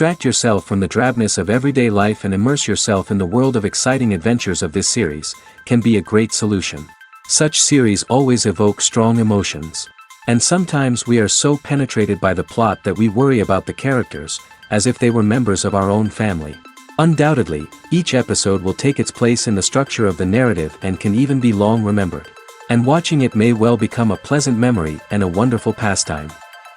Distract yourself from the drabness of everyday life and immerse yourself in the world of exciting adventures of this series, can be a great solution. Such series always evoke strong emotions. And sometimes we are so penetrated by the plot that we worry about the characters, as if they were members of our own family. Undoubtedly, each episode will take its place in the structure of the narrative and can even be long remembered. And watching it may well become a pleasant memory and a wonderful pastime.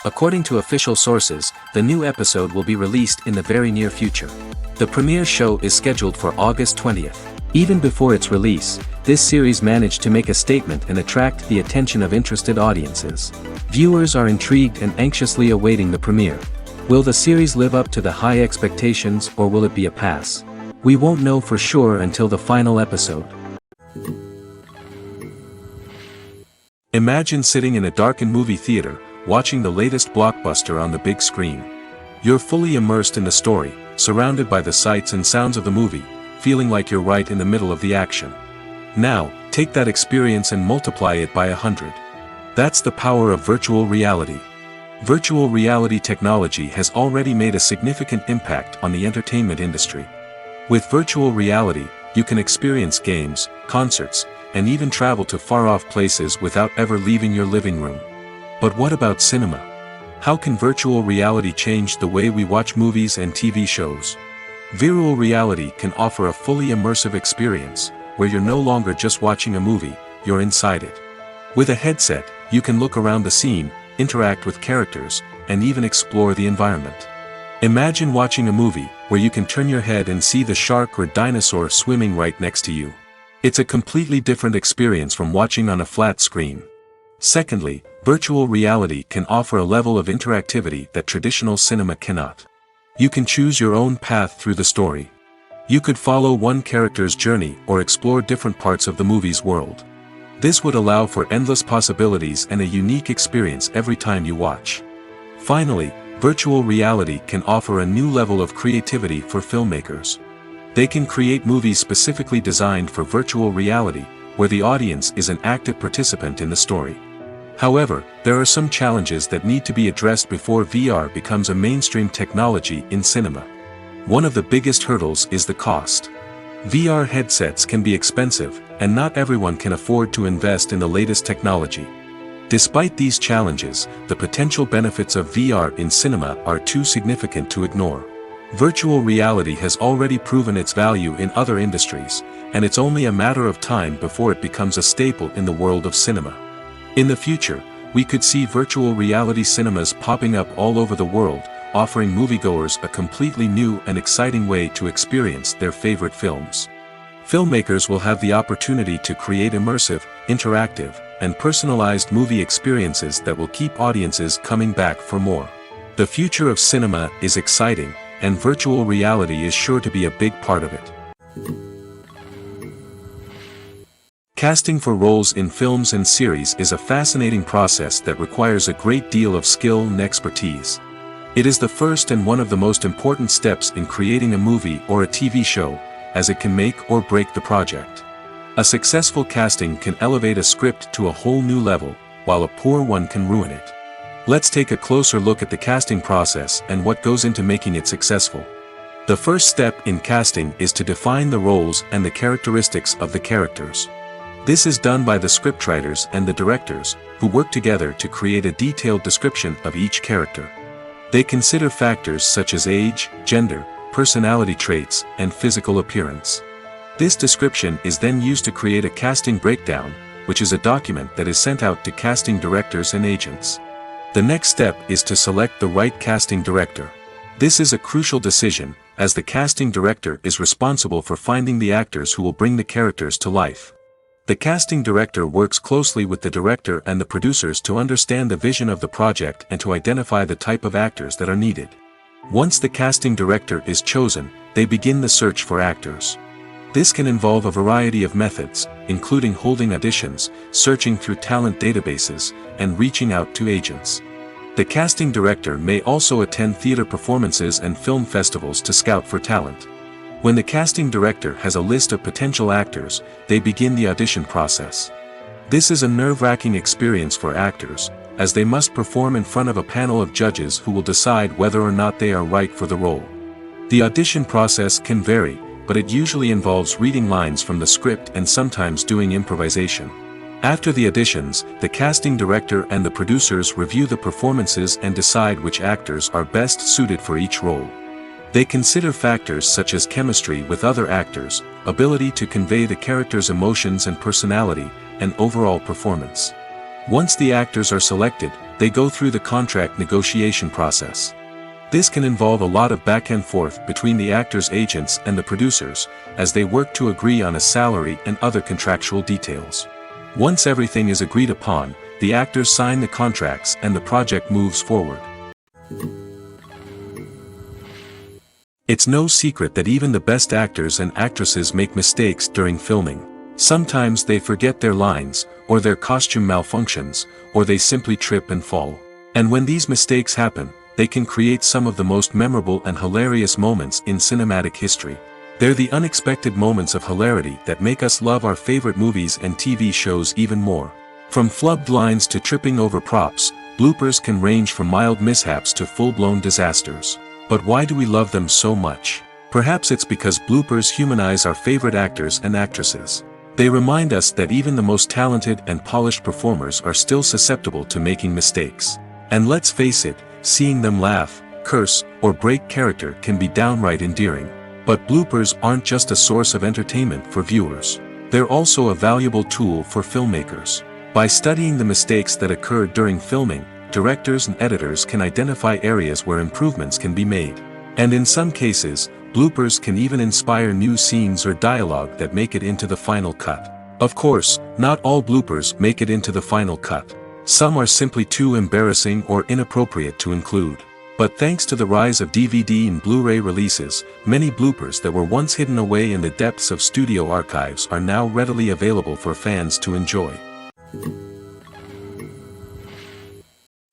According to official sources, the new episode will be released in the very near future. The premiere show is scheduled for August 20th. Even before its release, this series managed to make a statement and attract the attention of interested audiences. Viewers are intrigued and anxiously awaiting the premiere. Will the series live up to the high expectations, or will it be a pass? We won't know for sure until the final episode. Imagine sitting in a darkened movie theater, watching the latest blockbuster on the big screen. You're fully immersed in the story, surrounded by the sights and sounds of the movie, feeling like you're right in the middle of the action. Now, take that experience and multiply it by 100. That's the power of virtual reality. Virtual reality technology has already made a significant impact on the entertainment industry. With virtual reality, you can experience games, concerts, and even travel to far-off places without ever leaving your living room. But what about cinema? How can virtual reality change the way we watch movies and TV shows? Virtual reality can offer a fully immersive experience, where you're no longer just watching a movie, you're inside it. With a headset, you can look around the scene, interact with characters, and even explore the environment. Imagine watching a movie where you can turn your head and see the shark or dinosaur swimming right next to you. It's a completely different experience from watching on a flat screen. Secondly, virtual reality can offer a level of interactivity that traditional cinema cannot. You can choose your own path through the story. You could follow one character's journey or explore different parts of the movie's world. This would allow for endless possibilities and a unique experience every time you watch. Finally, virtual reality can offer a new level of creativity for filmmakers. They can create movies specifically designed for virtual reality, where the audience is an active participant in the story. However, there are some challenges that need to be addressed before VR becomes a mainstream technology in cinema. One of the biggest hurdles is the cost. VR headsets can be expensive, and not everyone can afford to invest in the latest technology. Despite these challenges, the potential benefits of VR in cinema are too significant to ignore. Virtual reality has already proven its value in other industries, and it's only a matter of time before it becomes a staple in the world of cinema. In the future, we could see virtual reality cinemas popping up all over the world, offering moviegoers a completely new and exciting way to experience their favorite films. Filmmakers will have the opportunity to create immersive, interactive, and personalized movie experiences that will keep audiences coming back for more. The future of cinema is exciting, and virtual reality is sure to be a big part of it. Casting for roles in films and series is a fascinating process that requires a great deal of skill and expertise. It is the first and one of the most important steps in creating a movie or a TV show, as it can make or break the project. A successful casting can elevate a script to a whole new level, while a poor one can ruin it. Let's take a closer look at the casting process and what goes into making it successful. The first step in casting is to define the roles and the characteristics of the characters. This is done by the scriptwriters and the directors, who work together to create a detailed description of each character. They consider factors such as age, gender, personality traits, and physical appearance. This description is then used to create a casting breakdown, which is a document that is sent out to casting directors and agents. The next step is to select the right casting director. This is a crucial decision, as the casting director is responsible for finding the actors who will bring the characters to life. The casting director works closely with the director and the producers to understand the vision of the project and to identify the type of actors that are needed. Once the casting director is chosen, they begin the search for actors. This can involve a variety of methods, including holding auditions, searching through talent databases, and reaching out to agents. The casting director may also attend theater performances and film festivals to scout for talent. When the casting director has a list of potential actors, they begin the audition process. This is a nerve-wracking experience for actors, as they must perform in front of a panel of judges who will decide whether or not they are right for the role. The audition process can vary, but it usually involves reading lines from the script and sometimes doing improvisation. After the auditions, the casting director and the producers review the performances and decide which actors are best suited for each role. They consider factors such as chemistry with other actors, ability to convey the character's emotions and personality, and overall performance. Once the actors are selected, they go through the contract negotiation process. This can involve a lot of back and forth between the actors' agents and the producers, as they work to agree on a salary and other contractual details. Once everything is agreed upon, the actors sign the contracts and the project moves forward. It's no secret that even the best actors and actresses make mistakes during filming. Sometimes they forget their lines, or their costume malfunctions, or they simply trip and fall. And when these mistakes happen, they can create some of the most memorable and hilarious moments in cinematic history. They're the unexpected moments of hilarity that make us love our favorite movies and TV shows even more. From flubbed lines to tripping over props, bloopers can range from mild mishaps to full-blown disasters. But why do we love them so much? Perhaps it's because bloopers humanize our favorite actors and actresses. They remind us that even the most talented and polished performers are still susceptible to making mistakes. And let's face it, seeing them laugh, curse, or break character can be downright endearing. But bloopers aren't just a source of entertainment for viewers. They're also a valuable tool for filmmakers. By studying the mistakes that occurred during filming, directors and editors can identify areas where improvements can be made. And in some cases, bloopers can even inspire new scenes or dialogue that make it into the final cut. Of course, not all bloopers make it into the final cut. Some are simply too embarrassing or inappropriate to include. But thanks to the rise of DVD and Blu-ray releases, many bloopers that were once hidden away in the depths of studio archives are now readily available for fans to enjoy.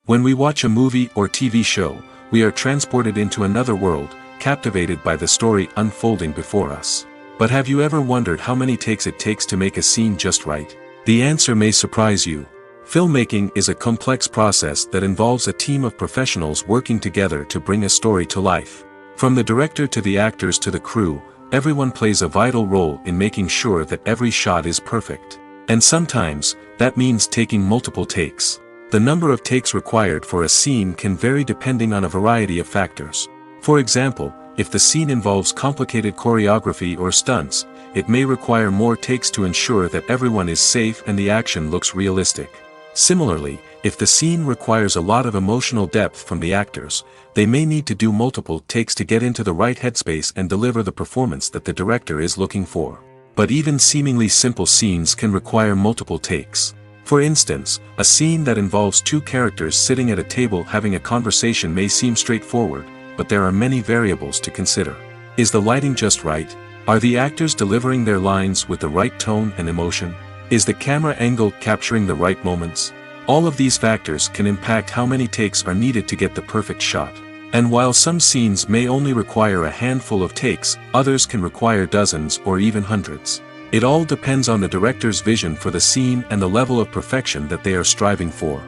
When we watch a movie or TV show, we are transported into another world, captivated by the story unfolding before us. But have you ever wondered how many takes it takes to make a scene just right? The answer may surprise you. Filmmaking is a complex process that involves a team of professionals working together to bring a story to life. From the director to the actors to the crew, everyone plays a vital role in making sure that every shot is perfect. And sometimes, that means taking multiple takes. The number of takes required for a scene can vary depending on a variety of factors. For example, if the scene involves complicated choreography or stunts, it may require more takes to ensure that everyone is safe and the action looks realistic. Similarly, if the scene requires a lot of emotional depth from the actors, they may need to do multiple takes to get into the right headspace and deliver the performance that the director is looking for. But even seemingly simple scenes can require multiple takes. For instance, a scene that involves two characters sitting at a table having a conversation may seem straightforward, but there are many variables to consider. Is the lighting just right? Are the actors delivering their lines with the right tone and emotion? Is the camera angle capturing the right moments? All of these factors can impact how many takes are needed to get the perfect shot. And while some scenes may only require a handful of takes, others can require dozens or even hundreds. It all depends on the director's vision for the scene and the level of perfection that they are striving for.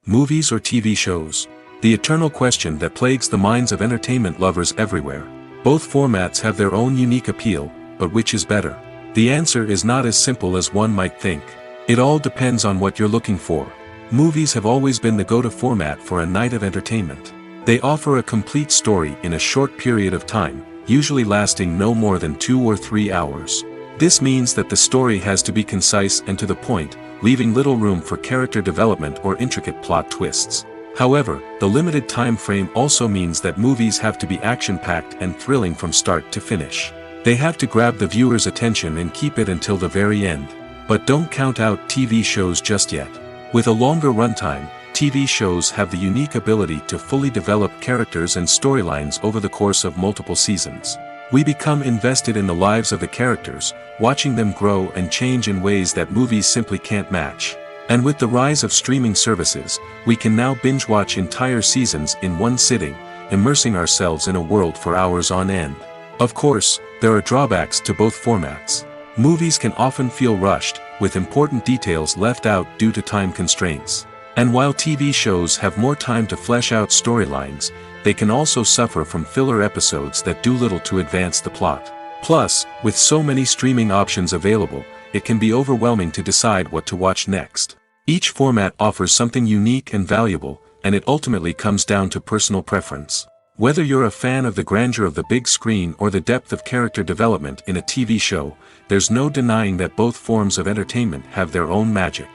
Movies or TV shows? The eternal question that plagues the minds of entertainment lovers everywhere. Both formats have their own unique appeal, but which is better? The answer is not as simple as one might think. It all depends on what you're looking for. Movies have always been the go-to format for a night of entertainment. They offer a complete story in a short period of time, usually lasting no more than 2 or 3 hours. This means that the story has to be concise and to the point, leaving little room for character development or intricate plot twists. However, the limited time frame also means that movies have to be action-packed and thrilling from start to finish. They have to grab the viewer's attention and keep it until the very end. But don't count out TV shows just yet. With a longer runtime, TV shows have the unique ability to fully develop characters and storylines over the course of multiple seasons. We become invested in the lives of the characters, watching them grow and change in ways that movies simply can't match. And with the rise of streaming services, we can now binge-watch entire seasons in one sitting, immersing ourselves in a world for hours on end. Of course, there are drawbacks to both formats. Movies can often feel rushed, with important details left out due to time constraints. And while TV shows have more time to flesh out storylines, they can also suffer from filler episodes that do little to advance the plot. Plus, with so many streaming options available, it can be overwhelming to decide what to watch next. Each format offers something unique and valuable, and it ultimately comes down to personal preference. Whether you're a fan of the grandeur of the big screen or the depth of character development in a TV show, there's no denying that both forms of entertainment have their own magic.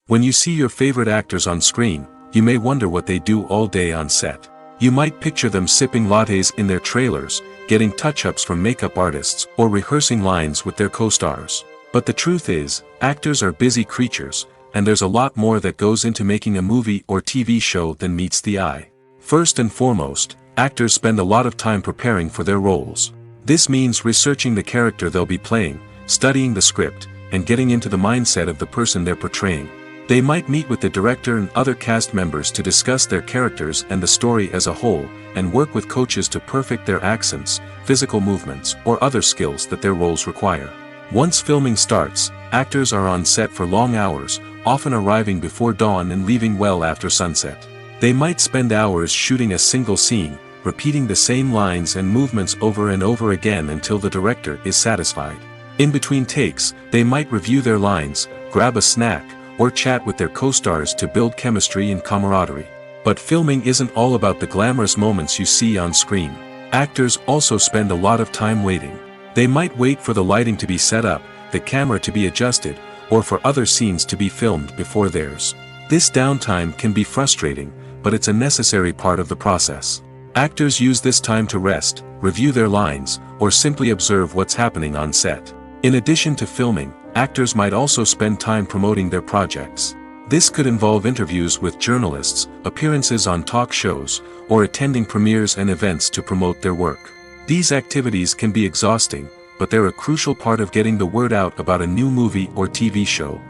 When you see your favorite actors on screen, you may wonder what they do all day on set. You might picture them sipping lattes in their trailers, getting touch-ups from makeup artists, or rehearsing lines with their co-stars. But the truth is, actors are busy creatures, and there's a lot more that goes into making a movie or TV show than meets the eye. First and foremost, actors spend a lot of time preparing for their roles. This means researching the character they'll be playing, studying the script, and getting into the mindset of the person they're portraying. They might meet with the director and other cast members to discuss their characters and the story as a whole, and work with coaches to perfect their accents, physical movements, or other skills that their roles require. Once filming starts, actors are on set for long hours, often arriving before dawn and leaving well after sunset. They might spend hours shooting a single scene, repeating the same lines and movements over and over again until the director is satisfied. In between takes, they might review their lines, grab a snack, or chat with their co-stars to build chemistry and camaraderie. But filming isn't all about the glamorous moments you see on screen. Actors also spend a lot of time waiting. They might wait for the lighting to be set up, the camera to be adjusted, or for other scenes to be filmed before theirs. This downtime can be frustrating, but it's a necessary part of the process. Actors use this time to rest, review their lines, or simply observe what's happening on set. In addition to filming, actors might also spend time promoting their projects. This could involve interviews with journalists, appearances on talk shows, or attending premieres and events to promote their work. These activities can be exhausting, but they're a crucial part of getting the word out about a new movie or TV show.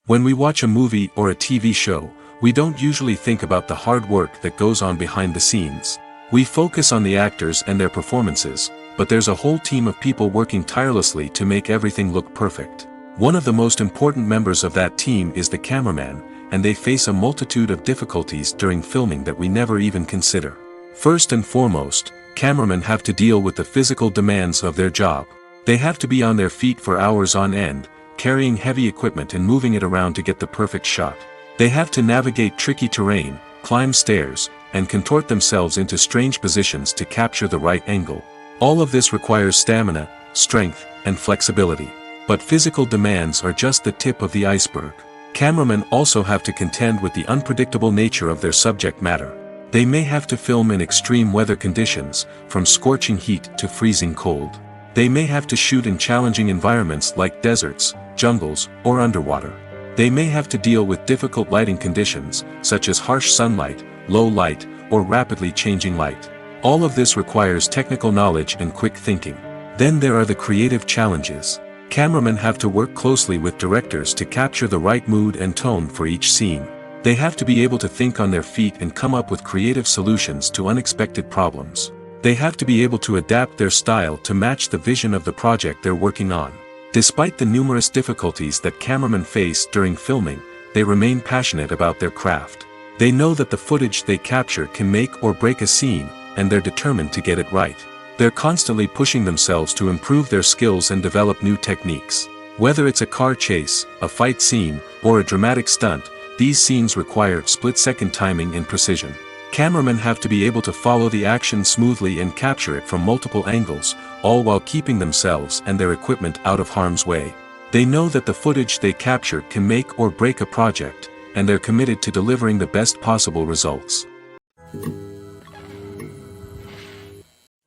When we watch a movie or a TV show, we don't usually think about the hard work that goes on behind the scenes. We focus on the actors and their performances, but there's a whole team of people working tirelessly to make everything look perfect. One of the most important members of that team is the cameraman, and they face a multitude of difficulties during filming that we never even consider. First and foremost, cameramen have to deal with the physical demands of their job. They have to be on their feet for hours on end, carrying heavy equipment and moving it around to get the perfect shot. They have to navigate tricky terrain, climb stairs, and contort themselves into strange positions to capture the right angle. All of this requires stamina, strength, and flexibility. But physical demands are just the tip of the iceberg. Cameramen also have to contend with the unpredictable nature of their subject matter. They may have to film in extreme weather conditions, from scorching heat to freezing cold. They may have to shoot in challenging environments like deserts, jungles, or underwater. They may have to deal with difficult lighting conditions, such as harsh sunlight, low light, or rapidly changing light. All of this requires technical knowledge and quick thinking. Then there are the creative challenges. Cameramen have to work closely with directors to capture the right mood and tone for each scene. They have to be able to think on their feet and come up with creative solutions to unexpected problems. They have to be able to adapt their style to match the vision of the project they're working on. Despite the numerous difficulties that cameramen face during filming, they remain passionate about their craft. They know that the footage they capture can make or break a scene, and they're determined to get it right. They're constantly pushing themselves to improve their skills and develop new techniques. Whether it's a car chase, a fight scene, or a dramatic stunt, these scenes require split-second timing and precision. Cameramen have to be able to follow the action smoothly and capture it from multiple angles, all while keeping themselves and their equipment out of harm's way. They know that the footage they capture can make or break a project, and they're committed to delivering the best possible results.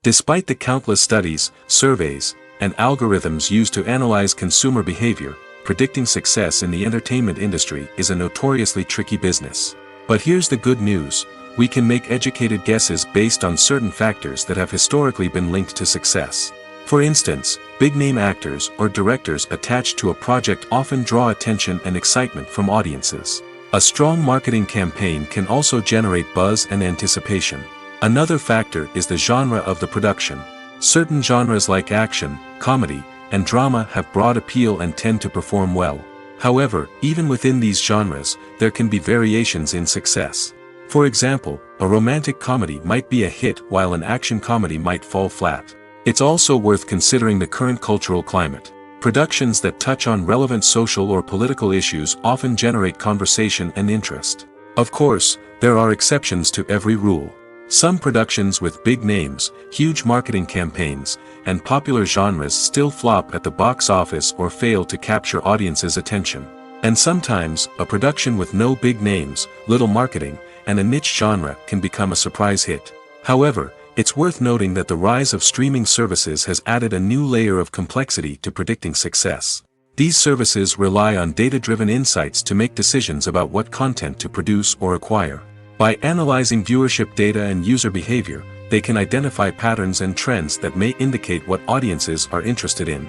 Despite the countless studies, surveys, and algorithms used to analyze consumer behavior, predicting success in the entertainment industry is a notoriously tricky business. But here's the good news: we can make educated guesses based on certain factors that have historically been linked to success. For instance, big-name actors or directors attached to a project often draw attention and excitement from audiences. A strong marketing campaign can also generate buzz and anticipation. Another factor is the genre of the production. Certain genres like action, comedy, and drama have broad appeal and tend to perform well. However, even within these genres, there can be variations in success. For example, a romantic comedy might be a hit while an action comedy might fall flat. It's also worth considering the current cultural climate. Productions that touch on relevant social or political issues often generate conversation and interest. Of course, there are exceptions to every rule. Some productions with big names, huge marketing campaigns, and popular genres still flop at the box office or fail to capture audiences' attention. And sometimes, a production with no big names, little marketing, and a niche genre can become a surprise hit. However, it's worth noting that the rise of streaming services has added a new layer of complexity to predicting success. These services rely on data-driven insights to make decisions about what content to produce or acquire. By analyzing viewership data and user behavior, they can identify patterns and trends that may indicate what audiences are interested in.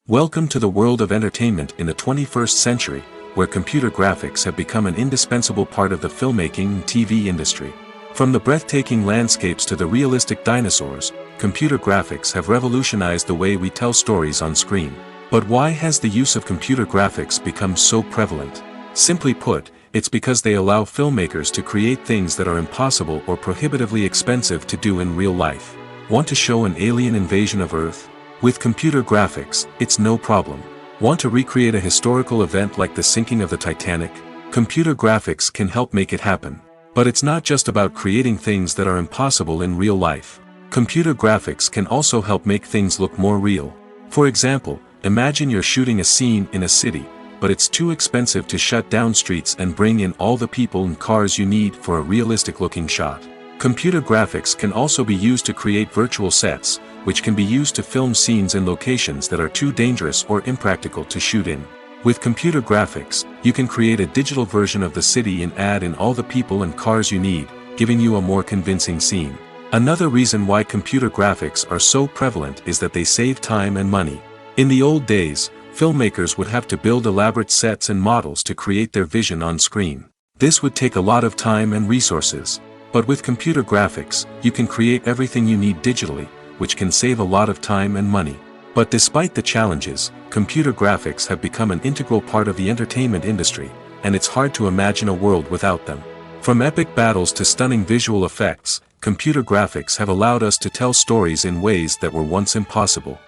Welcome to the world of entertainment in the 21st century, where computer graphics have become an indispensable part of the filmmaking and TV industry. From the breathtaking landscapes to the realistic dinosaurs, computer graphics have revolutionized the way we tell stories on screen. But why has the use of computer graphics become so prevalent? Simply put, it's because they allow filmmakers to create things that are impossible or prohibitively expensive to do in real life. Want to show an alien invasion of Earth? With computer graphics, it's no problem. Want to recreate a historical event like the sinking of the Titanic? Computer graphics can help make it happen. But it's not just about creating things that are impossible in real life. Computer graphics can also help make things look more real. For example, imagine you're shooting a scene in a city, but it's too expensive to shut down streets and bring in all the people and cars you need for a realistic-looking shot. Computer graphics can also be used to create virtual sets, which can be used to film scenes in locations that are too dangerous or impractical to shoot in. With computer graphics, you can create a digital version of the city and add in all the people and cars you need, giving you a more convincing scene. Another reason why computer graphics are so prevalent is that they save time and money. In the old days, filmmakers would have to build elaborate sets and models to create their vision on screen. This would take a lot of time and resources. But with computer graphics, you can create everything you need digitally, which can save a lot of time and money. But despite the challenges, computer graphics have become an integral part of the entertainment industry, and it's hard to imagine a world without them. From epic battles to stunning visual effects, computer graphics have allowed us to tell stories in ways that were once impossible.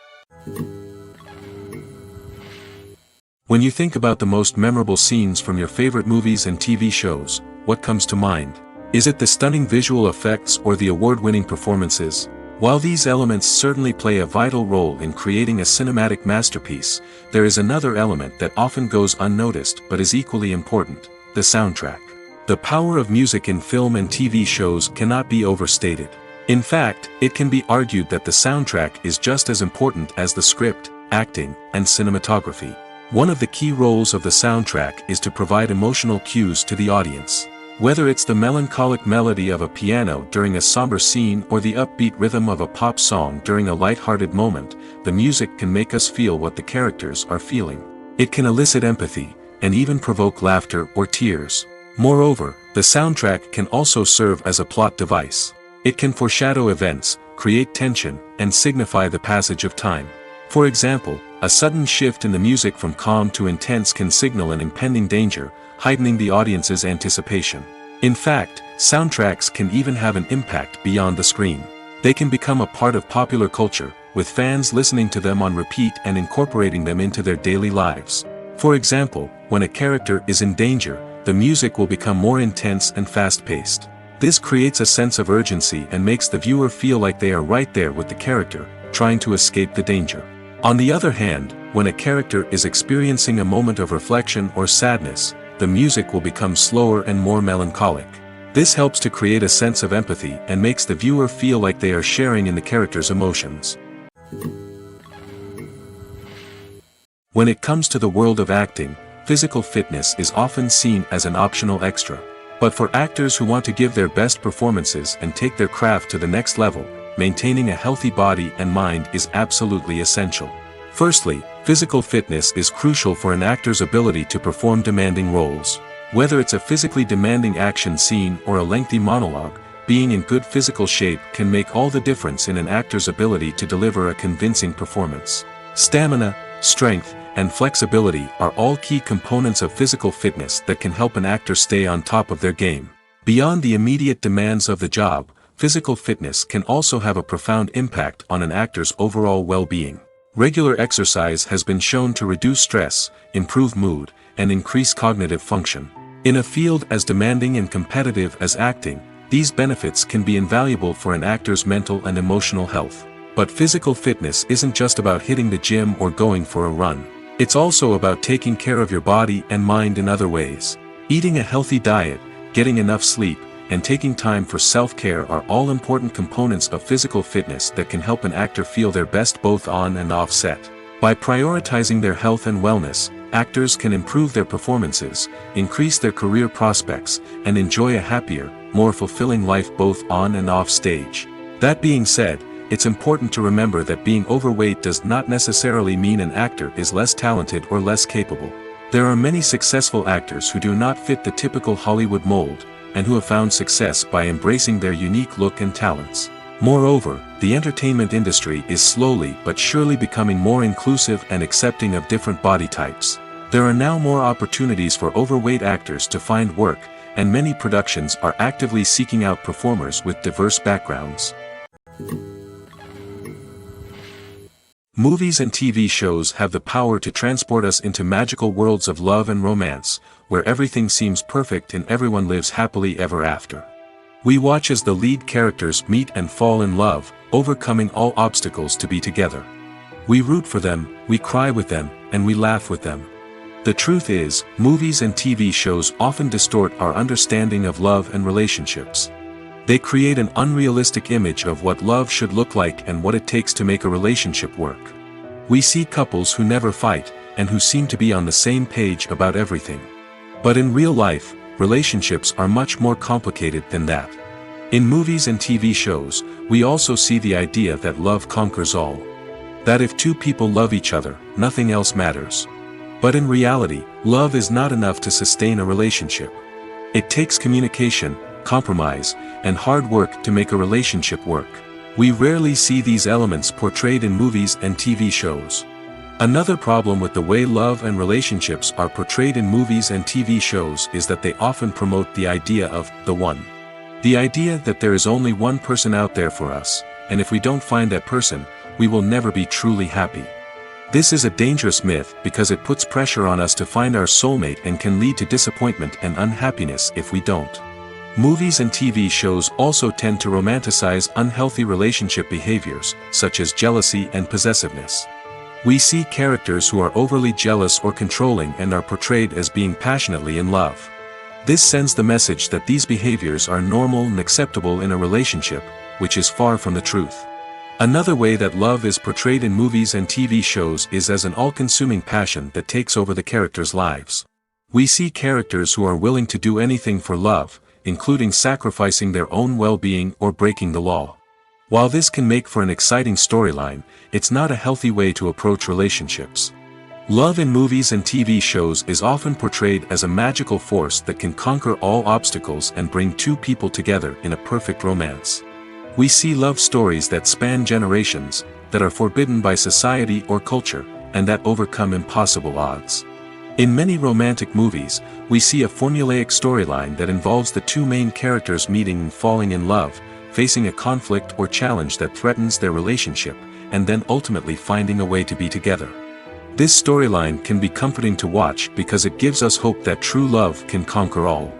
When you think about the most memorable scenes from your favorite movies and TV shows, what comes to mind? Is it the stunning visual effects or the award-winning performances? While these elements certainly play a vital role in creating a cinematic masterpiece, there is another element that often goes unnoticed but is equally important: the soundtrack. The power of music in film and TV shows cannot be overstated. In fact, it can be argued that the soundtrack is just as important as the script, acting, and cinematography. One of the key roles of the soundtrack is to provide emotional cues to the audience. Whether it's the melancholic melody of a piano during a somber scene or the upbeat rhythm of a pop song during a light-hearted moment, the music can make us feel what the characters are feeling. It can elicit empathy, and even provoke laughter or tears. Moreover, the soundtrack can also serve as a plot device. It can foreshadow events, create tension, and signify the passage of time. For example, a sudden shift in the music from calm to intense can signal an impending danger, heightening the audience's anticipation. In fact, soundtracks can even have an impact beyond the screen. They can become a part of popular culture, with fans listening to them on repeat and incorporating them into their daily lives. For example, when a character is in danger, the music will become more intense and fast-paced. This creates a sense of urgency and makes the viewer feel like they are right there with the character, trying to escape the danger. On the other hand, when a character is experiencing a moment of reflection or sadness, the music will become slower and more melancholic. This helps to create a sense of empathy and makes the viewer feel like they are sharing in the character's emotions. When it comes to the world of acting, physical fitness is often seen as an optional extra. But for actors who want to give their best performances and take their craft to the next level, maintaining a healthy body and mind is absolutely essential. Firstly, physical fitness is crucial for an actor's ability to perform demanding roles. Whether it's a physically demanding action scene or a lengthy monologue, being in good physical shape can make all the difference in an actor's ability to deliver a convincing performance. Stamina, strength, and flexibility are all key components of physical fitness that can help an actor stay on top of their game. Beyond the immediate demands of the job, physical fitness can also have a profound impact on an actor's overall well-being. Regular exercise has been shown to reduce stress, improve mood, and increase cognitive function. In a field as demanding and competitive as acting, these benefits can be invaluable for an actor's mental and emotional health. But physical fitness isn't just about hitting the gym or going for a run. It's also about taking care of your body and mind in other ways. Eating a healthy diet, getting enough sleep, and taking time for self-care are all important components of physical fitness that can help an actor feel their best both on and off set. By prioritizing their health and wellness, actors can improve their performances, increase their career prospects, and enjoy a happier, more fulfilling life both on and off stage. That being said, it's important to remember that being overweight does not necessarily mean an actor is less talented or less capable. There are many successful actors who do not fit the typical Hollywood mold, and who have found success by embracing their unique look and talents. Moreover, the entertainment industry is slowly but surely becoming more inclusive and accepting of different body types. There are now more opportunities for overweight actors to find work, and many productions are actively seeking out performers with diverse backgrounds. Movies and TV shows have the power to transport us into magical worlds of love and romance, where everything seems perfect and everyone lives happily ever after. We watch as the lead characters meet and fall in love, overcoming all obstacles to be together. We root for them, we cry with them, and we laugh with them. The truth is, movies and TV shows often distort our understanding of love and relationships. They create an unrealistic image of what love should look like and what it takes to make a relationship work. We see couples who never fight, and who seem to be on the same page about everything. But in real life, relationships are much more complicated than that. In movies and TV shows, we also see the idea that love conquers all. That if two people love each other, nothing else matters. But in reality, love is not enough to sustain a relationship. It takes communication, compromise, and hard work to make a relationship work. We rarely see these elements portrayed in movies and TV shows. Another problem with the way love and relationships are portrayed in movies and TV shows is that they often promote the idea of the one. The idea that there is only one person out there for us, and if we don't find that person, we will never be truly happy. This is a dangerous myth because it puts pressure on us to find our soulmate and can lead to disappointment and unhappiness if we don't. Movies and TV shows also tend to romanticize unhealthy relationship behaviors, such as jealousy and possessiveness. We see characters who are overly jealous or controlling and are portrayed as being passionately in love. This sends the message that these behaviors are normal and acceptable in a relationship, which is far from the truth. Another way that love is portrayed in movies and TV shows is as an all-consuming passion that takes over the characters' lives. We see characters who are willing to do anything for love, including sacrificing their own well-being or breaking the law. While this can make for an exciting storyline, it's not a healthy way to approach relationships. Love in movies and TV shows is often portrayed as a magical force that can conquer all obstacles and bring two people together in a perfect romance. We see love stories that span generations, that are forbidden by society or culture, and that overcome impossible odds. In many romantic movies, we see a formulaic storyline that involves the two main characters meeting and falling in love, facing a conflict or challenge that threatens their relationship, and then ultimately finding a way to be together. This storyline can be comforting to watch because it gives us hope that true love can conquer all.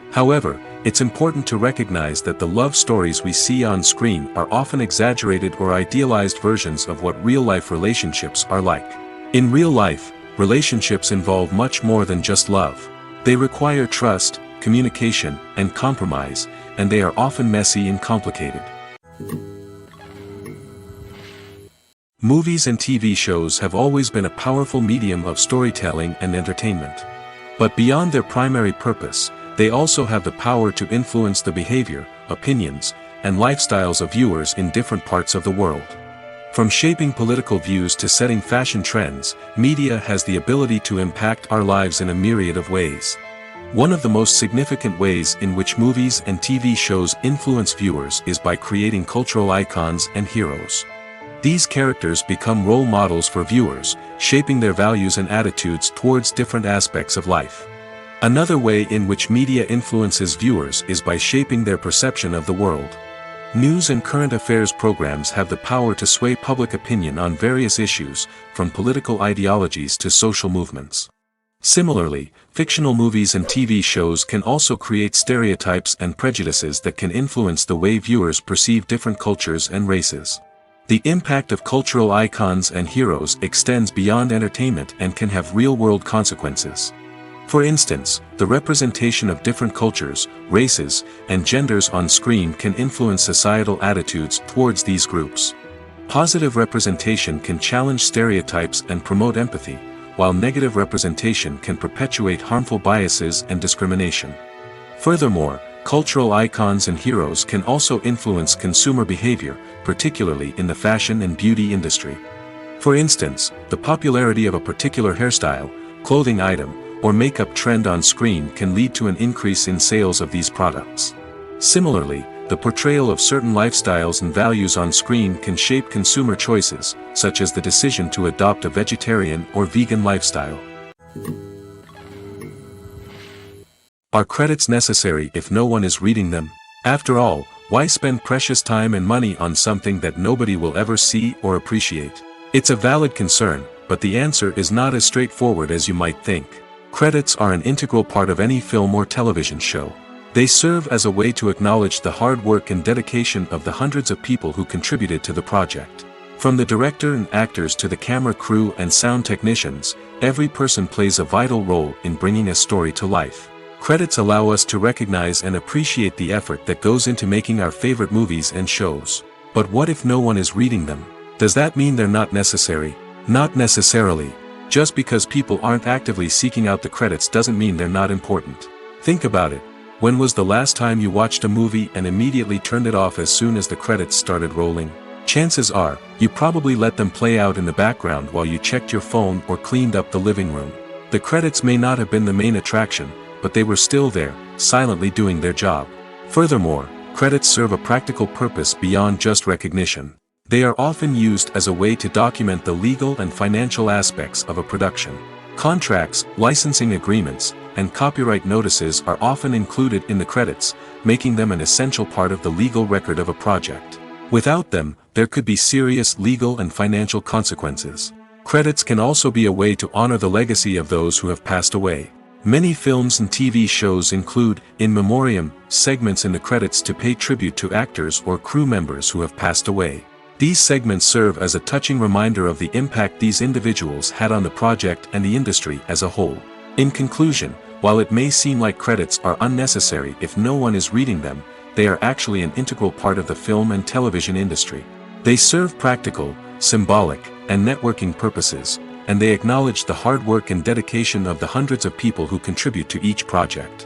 However, it's important to recognize that the love stories we see on screen are often exaggerated or idealized versions of what real-life relationships are like. In real life, relationships involve much more than just love. They require trust, communication, and compromise, and they are often messy and complicated. Movies and TV shows have always been a powerful medium of storytelling and entertainment. But beyond their primary purpose, they also have the power to influence the behavior, opinions, and lifestyles of viewers in different parts of the world. From shaping political views to setting fashion trends, media has the ability to impact our lives in a myriad of ways. One of the most significant ways in which movies and TV shows influence viewers is by creating cultural icons and heroes. These characters become role models for viewers, shaping their values and attitudes towards different aspects of life. Another way in which media influences viewers is by shaping their perception of the world. News and current affairs programs have the power to sway public opinion on various issues, from political ideologies to social movements. Similarly, fictional movies and TV shows can also create stereotypes and prejudices that can influence the way viewers perceive different cultures and races. The impact of cultural icons and heroes extends beyond entertainment and can have real-world consequences. For instance, the representation of different cultures, races, and genders on screen can influence societal attitudes towards these groups. Positive representation can challenge stereotypes and promote empathy, while negative representation can perpetuate harmful biases and discrimination. Furthermore, cultural icons and heroes can also influence consumer behavior, particularly in the fashion and beauty industry. For instance, the popularity of a particular hairstyle, clothing item, or makeup trend on screen can lead to an increase in sales of these products. Similarly, the portrayal of certain lifestyles and values on screen can shape consumer choices, such as the decision to adopt a vegetarian or vegan lifestyle. Are credits necessary if no one is reading them? After all, why spend precious time and money on something that nobody will ever see or appreciate? It's a valid concern, but the answer is not as straightforward as you might think. Credits are an integral part of any film or television show. They serve as a way to acknowledge the hard work and dedication of the hundreds of people who contributed to the project. From the director and actors to the camera crew and sound technicians, every person plays a vital role in bringing a story to life. Credits allow us to recognize and appreciate the effort that goes into making our favorite movies and shows. But what if no one is reading them? Does that mean they're not necessary? Not necessarily. Just because people aren't actively seeking out the credits doesn't mean they're not important. Think about it. When was the last time you watched a movie and immediately turned it off as soon as the credits started rolling? Chances are, you probably let them play out in the background while you checked your phone or cleaned up the living room. The credits may not have been the main attraction, but they were still there, silently doing their job. Furthermore, credits serve a practical purpose beyond just recognition. They are often used as a way to document the legal and financial aspects of a production. Contracts, licensing agreements, and copyright notices are often included in the credits, making them an essential part of the legal record of a project. Without them, there could be serious legal and financial consequences. Credits can also be a way to honor the legacy of those who have passed away. Many films and TV shows include, in memoriam, segments in the credits to pay tribute to actors or crew members who have passed away. These segments serve as a touching reminder of the impact these individuals had on the project and the industry as a whole. In conclusion, while it may seem like credits are unnecessary if no one is reading them, they are actually an integral part of the film and television industry. They serve practical, symbolic, and networking purposes, and they acknowledge the hard work and dedication of the hundreds of people who contribute to each project.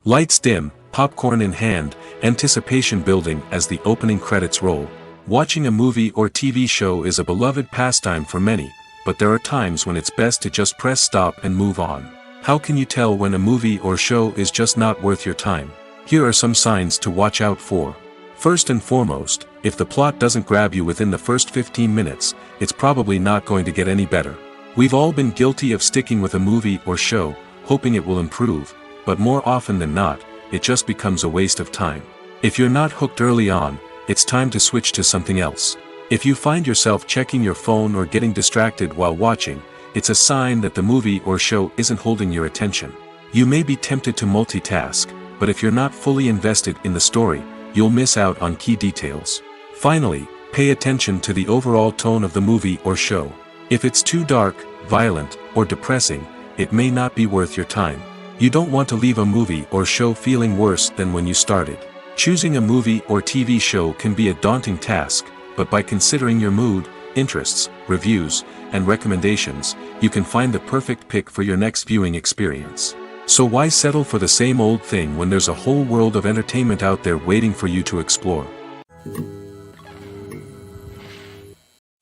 Lights dim, popcorn in hand, anticipation building as the opening credits roll. Watching a movie or TV show is a beloved pastime for many, but there are times when it's best to just press stop and move on. How can you tell when a movie or show is just not worth your time? Here are some signs to watch out for. First and foremost, if the plot doesn't grab you within the first 15 minutes, it's probably not going to get any better. We've all been guilty of sticking with a movie or show, hoping it will improve, but more often than not, it just becomes a waste of time. If you're not hooked early on, it's time to switch to something else. If you find yourself checking your phone or getting distracted while watching, it's a sign that the movie or show isn't holding your attention. You may be tempted to multitask, but if you're not fully invested in the story, you'll miss out on key details. Finally, pay attention to the overall tone of the movie or show. If it's too dark, violent, or depressing, it may not be worth your time. You don't want to leave a movie or show feeling worse than when you started. Choosing a movie or TV show can be a daunting task, but by considering your mood, interests, reviews, and recommendations, you can find the perfect pick for your next viewing experience. So why settle for the same old thing when there's a whole world of entertainment out there waiting for you to explore?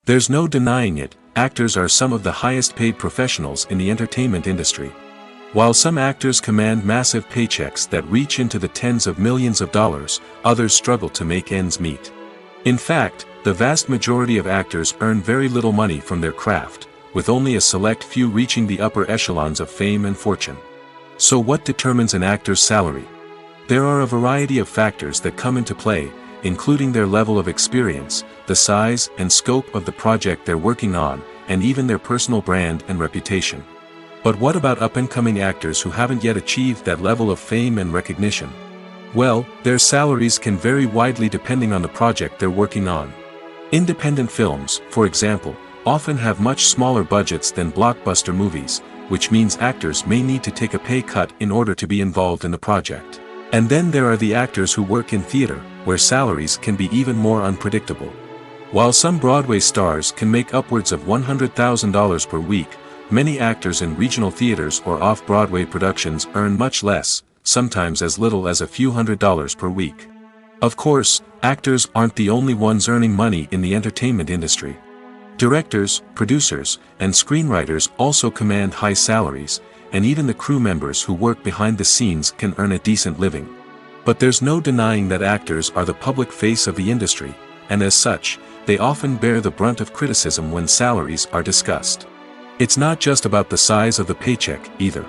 There's no denying it, actors are some of the highest paid professionals in the entertainment industry. While some actors command massive paychecks that reach into the tens of millions of dollars, others struggle to make ends meet. In fact, the vast majority of actors earn very little money from their craft, with only a select few reaching the upper echelons of fame and fortune. So what determines an actor's salary? There are a variety of factors that come into play, including their level of experience, the size and scope of the project they're working on, and even their personal brand and reputation. But what about up-and-coming actors who haven't yet achieved that level of fame and recognition? Well, their salaries can vary widely depending on the project they're working on. Independent films, for example, often have much smaller budgets than blockbuster movies, which means actors may need to take a pay cut in order to be involved in the project. And then there are the actors who work in theater, where salaries can be even more unpredictable. While some Broadway stars can make upwards of $100,000 per week, many actors in regional theaters or off-Broadway productions earn much less, sometimes as little as a few $100s per week. Of course, actors aren't the only ones earning money in the entertainment industry. Directors, producers, and screenwriters also command high salaries, and even the crew members who work behind the scenes can earn a decent living. But there's no denying that actors are the public face of the industry, and as such, they often bear the brunt of criticism when salaries are discussed. It's not just about the size of the paycheck, either.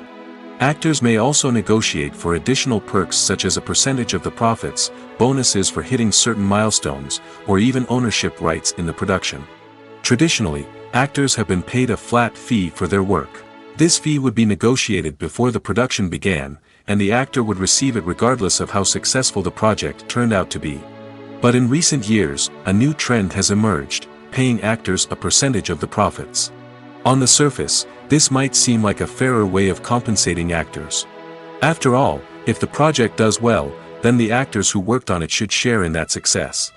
Actors may also negotiate for additional perks such as a percentage of the profits, bonuses for hitting certain milestones, or even ownership rights in the production. Traditionally, actors have been paid a flat fee for their work. This fee would be negotiated before the production began, and the actor would receive it regardless of how successful the project turned out to be. But in recent years, a new trend has emerged, paying actors a percentage of the profits. On the surface, this might seem like a fairer way of compensating actors. After all, if the project does well, then the actors who worked on it should share in that success.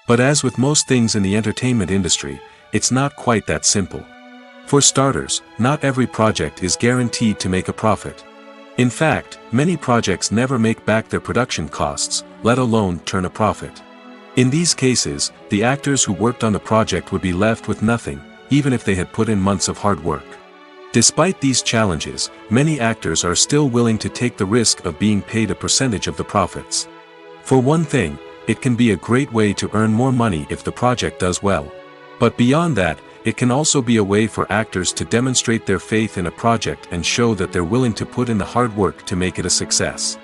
But as with most things in the entertainment industry, it's not quite that simple. For starters, not every project is guaranteed to make a profit. In fact, many projects never make back their production costs, let alone turn a profit. In these cases, the actors who worked on the project would be left with nothing, even if they had put in months of hard work. Despite these challenges, many actors are still willing to take the risk of being paid a percentage of the profits. For one thing, it can be a great way to earn more money if the project does well. But beyond that, it can also be a way for actors to demonstrate their faith in a project and show that they're willing to put in the hard work to make it a success.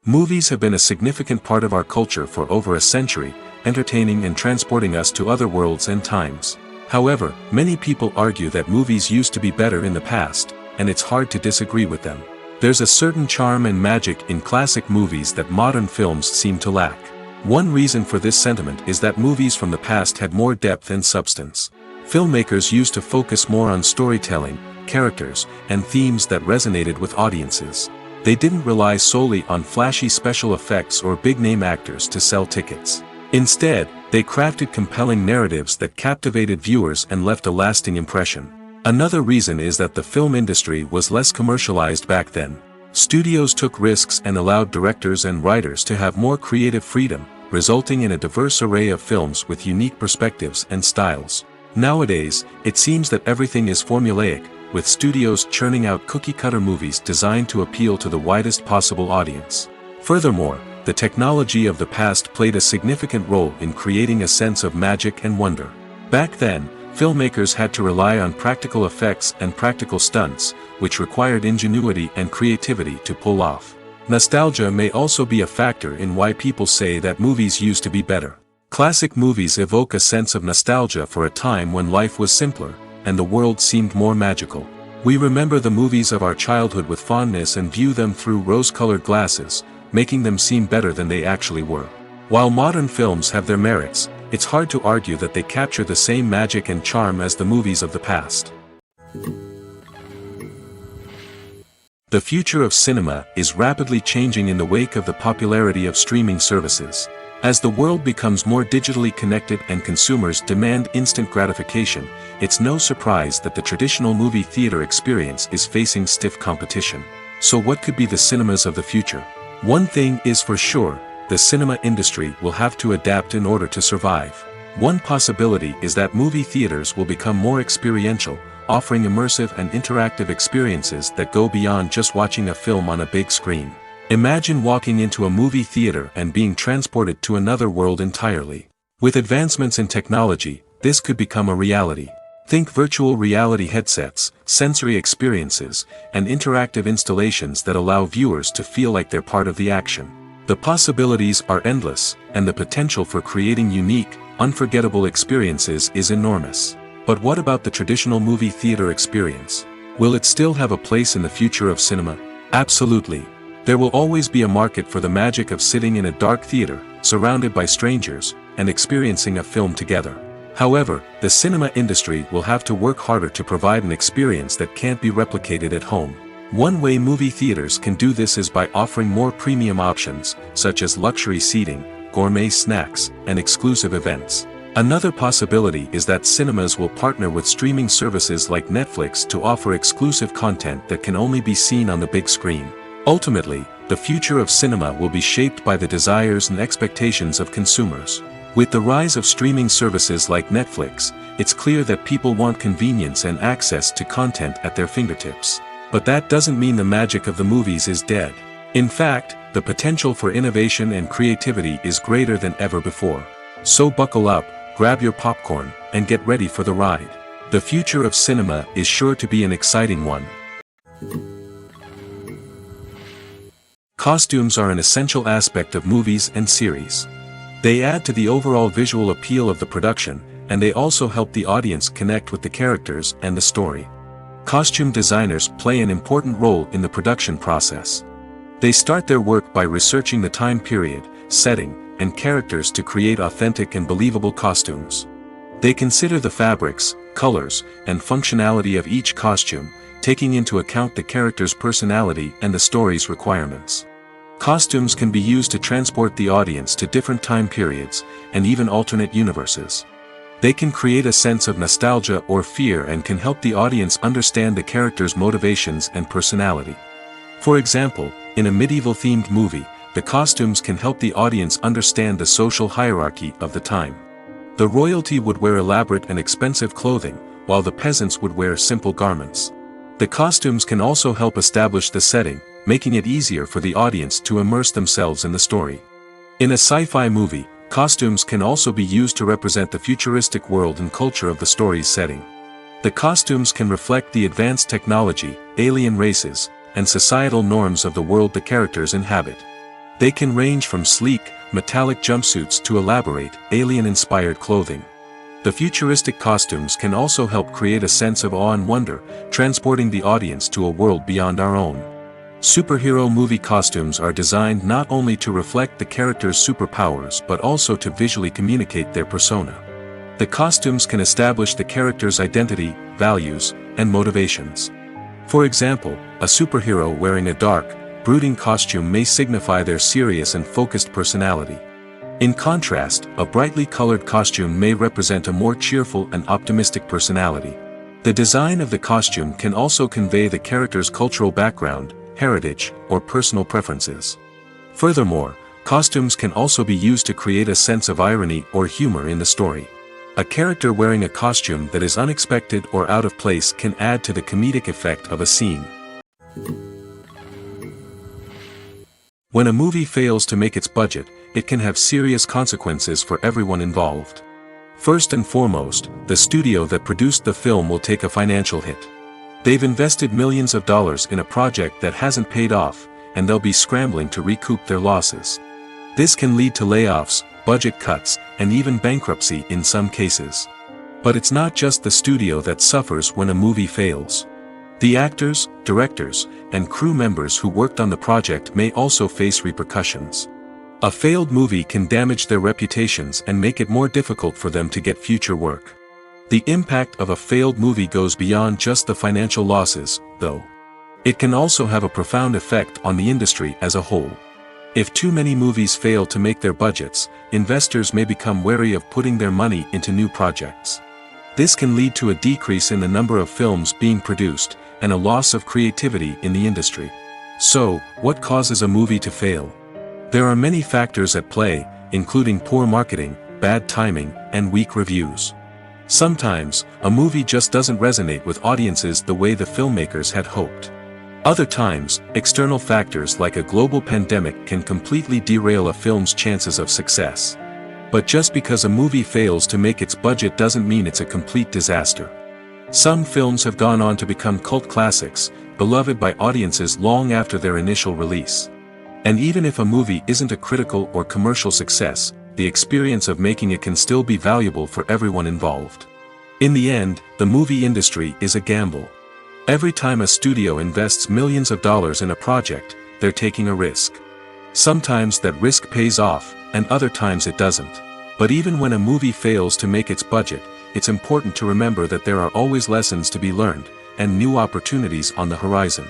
Movies have been a significant part of our culture for over a century, entertaining and transporting us to other worlds and times. However, many people argue that movies used to be better in the past, and it's hard to disagree with them. There's a certain charm and magic in classic movies that modern films seem to lack. One reason for this sentiment is that movies from the past had more depth and substance. Filmmakers used to focus more on storytelling, characters, and themes that resonated with audiences. They didn't rely solely on flashy special effects or big-name actors to sell tickets. Instead, they crafted compelling narratives that captivated viewers and left a lasting impression. Another reason is that the film industry was less commercialized back then. Studios took risks and allowed directors and writers to have more creative freedom, resulting in a diverse array of films with unique perspectives and styles. Nowadays, it seems that everything is formulaic, with studios churning out cookie-cutter movies designed to appeal to the widest possible audience. Furthermore, the technology of the past played a significant role in creating a sense of magic and wonder. Back then, filmmakers had to rely on practical effects and practical stunts, which required ingenuity and creativity to pull off. Nostalgia may also be a factor in why people say that movies used to be better. Classic movies evoke a sense of nostalgia for a time when life was simpler, and the world seemed more magical. We remember the movies of our childhood with fondness and view them through rose-colored glasses, making them seem better than they actually were. While modern films have their merits, it's hard to argue that they capture the same magic and charm as the movies of the past. The future of cinema is rapidly changing in the wake of the popularity of streaming services. As the world becomes more digitally connected and consumers demand instant gratification, it's no surprise that the traditional movie theater experience is facing stiff competition. So what could be the cinemas of the future? One thing is for sure, the cinema industry will have to adapt in order to survive. One possibility is that movie theaters will become more experiential, offering immersive and interactive experiences that go beyond just watching a film on a big screen. Imagine walking into a movie theater and being transported to another world entirely. With advancements in technology, this could become a reality. Think virtual reality headsets, sensory experiences, and interactive installations that allow viewers to feel like they're part of the action. The possibilities are endless, and the potential for creating unique, unforgettable experiences is enormous. But what about the traditional movie theater experience? Will it still have a place in the future of cinema? Absolutely. There will always be a market for the magic of sitting in a dark theater, surrounded by strangers, and experiencing a film together. However, the cinema industry will have to work harder to provide an experience that can't be replicated at home. One way movie theaters can do this is by offering more premium options, such as luxury seating, gourmet snacks, and exclusive events. Another possibility is that cinemas will partner with streaming services like Netflix to offer exclusive content that can only be seen on the big screen. Ultimately, the future of cinema will be shaped by the desires and expectations of consumers. With the rise of streaming services like Netflix, it's clear that people want convenience and access to content at their fingertips. But that doesn't mean the magic of the movies is dead. In fact, the potential for innovation and creativity is greater than ever before. So buckle up, grab your popcorn, and get ready for the ride. The future of cinema is sure to be an exciting one. Costumes are an essential aspect of movies and series. They add to the overall visual appeal of the production, and they also help the audience connect with the characters and the story. Costume designers play an important role in the production process. They start their work by researching the time period, setting, and characters to create authentic and believable costumes. They consider the fabrics, colors, and functionality of each costume, taking into account the character's personality and the story's requirements. Costumes can be used to transport the audience to different time periods, and even alternate universes. They can create a sense of nostalgia or fear and can help the audience understand the character's motivations and personality. For example, in a medieval-themed movie, the costumes can help the audience understand the social hierarchy of the time. The royalty would wear elaborate and expensive clothing, while the peasants would wear simple garments. The costumes can also help establish the setting, making it easier for the audience to immerse themselves in the story. In a sci-fi movie, costumes can also be used to represent the futuristic world and culture of the story's setting. The costumes can reflect the advanced technology, alien races, and societal norms of the world the characters inhabit. They can range from sleek, metallic jumpsuits to elaborate, alien-inspired clothing. The futuristic costumes can also help create a sense of awe and wonder, transporting the audience to a world beyond our own. Superhero movie costumes are designed not only to reflect the character's superpowers but also to visually communicate their persona. The costumes can establish the character's identity, values, and motivations. For example, a superhero wearing a dark, brooding costume may signify their serious and focused personality. In contrast, a brightly colored costume may represent a more cheerful and optimistic personality. The design of the costume can also convey the character's cultural background, heritage, or personal preferences. Furthermore, costumes can also be used to create a sense of irony or humor in the story. A character wearing a costume that is unexpected or out of place can add to the comedic effect of a scene. When a movie fails to make its budget, it can have serious consequences for everyone involved. First and foremost, the studio that produced the film will take a financial hit. They've invested millions of dollars in a project that hasn't paid off, and they'll be scrambling to recoup their losses. This can lead to layoffs, budget cuts, and even bankruptcy in some cases. But it's not just the studio that suffers when a movie fails. The actors, directors, and crew members who worked on the project may also face repercussions. A failed movie can damage their reputations and make it more difficult for them to get future work. The impact of a failed movie goes beyond just the financial losses, though. It can also have a profound effect on the industry as a whole. If too many movies fail to make their budgets, investors may become wary of putting their money into new projects. This can lead to a decrease in the number of films being produced, and a loss of creativity in the industry. So, what causes a movie to fail? There are many factors at play, including poor marketing, bad timing, and weak reviews. Sometimes, a movie just doesn't resonate with audiences the way the filmmakers had hoped. Other times, external factors like a global pandemic can completely derail a film's chances of success. But just because a movie fails to make its budget doesn't mean it's a complete disaster. Some films have gone on to become cult classics, beloved by audiences long after their initial release. And even if a movie isn't a critical or commercial success, the experience of making it can still be valuable for everyone involved. In the end, the movie industry is a gamble. Every time a studio invests millions of dollars in a project, they're taking a risk. Sometimes that risk pays off, and other times it doesn't. But even when a movie fails to make its budget, it's important to remember that there are always lessons to be learned, and new opportunities on the horizon.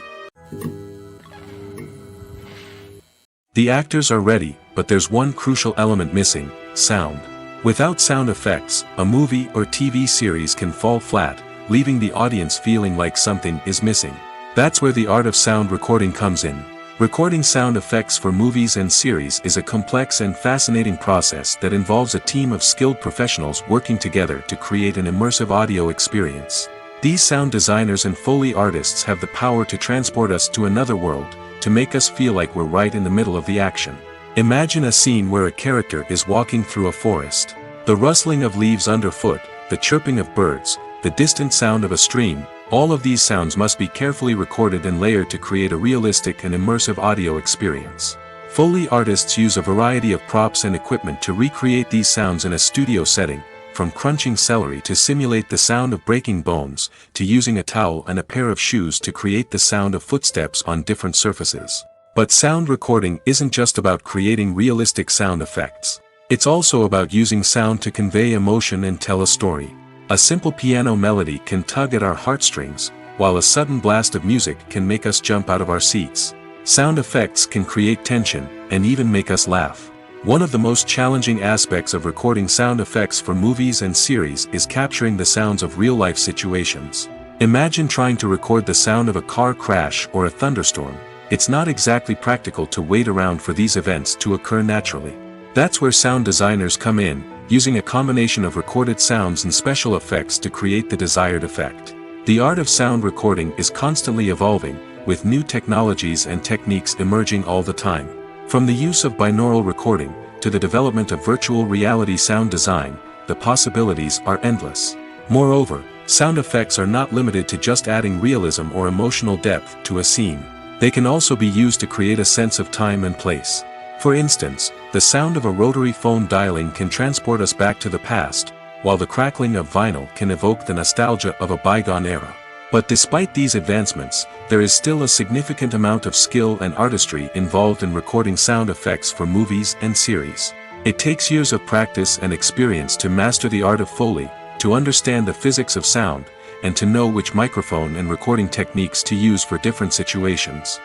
The actors are ready, but there's one crucial element missing: sound. Without sound effects, a movie or TV series can fall flat, leaving the audience feeling like something is missing. That's where the art of sound recording comes in. Recording sound effects for movies and series is a complex and fascinating process that involves a team of skilled professionals working together to create an immersive audio experience. These sound designers and Foley artists have the power to transport us to another world, to make us feel like we're right in the middle of the action. Imagine a scene where a character is walking through a forest. The rustling of leaves underfoot, the chirping of birds, the distant sound of a stream, all of these sounds must be carefully recorded and layered to create a realistic and immersive audio experience. Foley artists use a variety of props and equipment to recreate these sounds in a studio setting, from crunching celery to simulate the sound of breaking bones, to using a towel and a pair of shoes to create the sound of footsteps on different surfaces. But sound recording isn't just about creating realistic sound effects. It's also about using sound to convey emotion and tell a story. A simple piano melody can tug at our heartstrings, while a sudden blast of music can make us jump out of our seats. Sound effects can create tension, and even make us laugh. One of the most challenging aspects of recording sound effects for movies and series is capturing the sounds of real-life situations. Imagine trying to record the sound of a car crash or a thunderstorm. It's not exactly practical to wait around for these events to occur naturally. That's where sound designers come in, using a combination of recorded sounds and special effects to create the desired effect. The art of sound recording is constantly evolving, with new technologies and techniques emerging all the time. From the use of binaural recording, to the development of virtual reality sound design, the possibilities are endless. Moreover, sound effects are not limited to just adding realism or emotional depth to a scene. They can also be used to create a sense of time and place. For instance, the sound of a rotary phone dialing can transport us back to the past, while the crackling of vinyl can evoke the nostalgia of a bygone era. But despite these advancements, there is still a significant amount of skill and artistry involved in recording sound effects for movies and series. It takes years of practice and experience to master the art of Foley, to understand the physics of sound, and to know which microphone and recording techniques to use for different situations.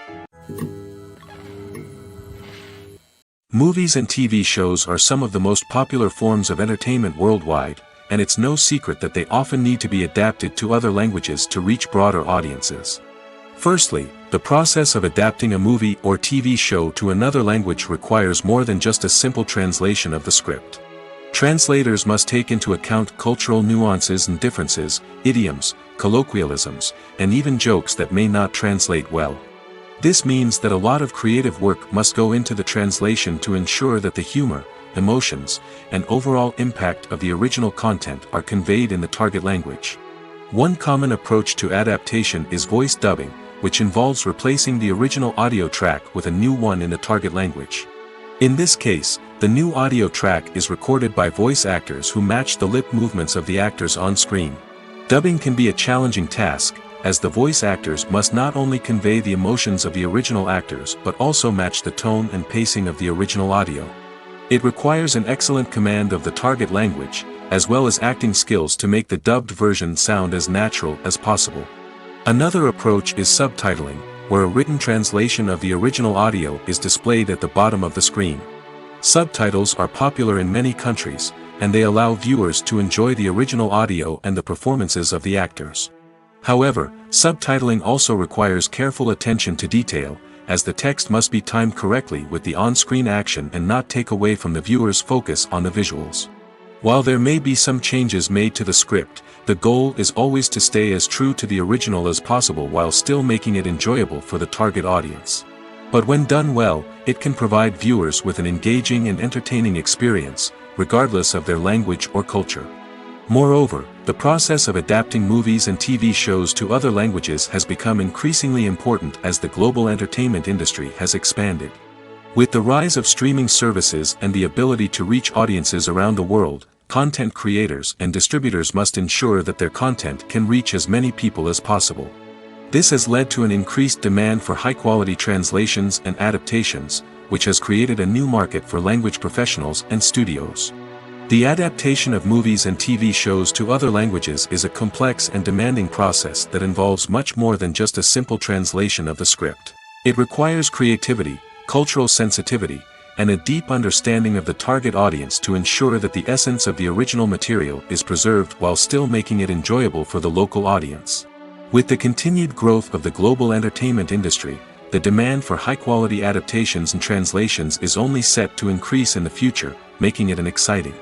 Movies and TV shows are some of the most popular forms of entertainment worldwide, and it's no secret that they often need to be adapted to other languages to reach broader audiences. Firstly, the process of adapting a movie or TV show to another language requires more than just a simple translation of the script. Translators must take into account cultural nuances and differences, idioms, colloquialisms, and even jokes that may not translate well. This means that a lot of creative work must go into the translation to ensure that the humor, emotions, and overall impact of the original content are conveyed in the target language. One common approach to adaptation is voice dubbing, which involves replacing the original audio track with a new one in the target language. In this case, the new audio track is recorded by voice actors who match the lip movements of the actors on screen. Dubbing can be a challenging task, as the voice actors must not only convey the emotions of the original actors but also match the tone and pacing of the original audio. It requires an excellent command of the target language, as well as acting skills to make the dubbed version sound as natural as possible. Another approach is subtitling, where a written translation of the original audio is displayed at the bottom of the screen. Subtitles are popular in many countries, and they allow viewers to enjoy the original audio and the performances of the actors. However, subtitling also requires careful attention to detail, as the text must be timed correctly with the on-screen action and not take away from the viewer's focus on the visuals. While there may be some changes made to the script, the goal is always to stay as true to the original as possible while still making it enjoyable for the target audience. But when done well, it can provide viewers with an engaging and entertaining experience, regardless of their language or culture. Moreover, the process of adapting movies and TV shows to other languages has become increasingly important as the global entertainment industry has expanded. With the rise of streaming services and the ability to reach audiences around the world, content creators and distributors must ensure that their content can reach as many people as possible. This has led to an increased demand for high-quality translations and adaptations, which has created a new market for language professionals and studios. The adaptation of movies and TV shows to other languages is a complex and demanding process that involves much more than just a simple translation of the script. It requires creativity, cultural sensitivity, and a deep understanding of the target audience to ensure that the essence of the original material is preserved while still making it enjoyable for the local audience. With the continued growth of the global entertainment industry, the demand for high-quality adaptations and translations is only set to increase in the future, making it an exciting.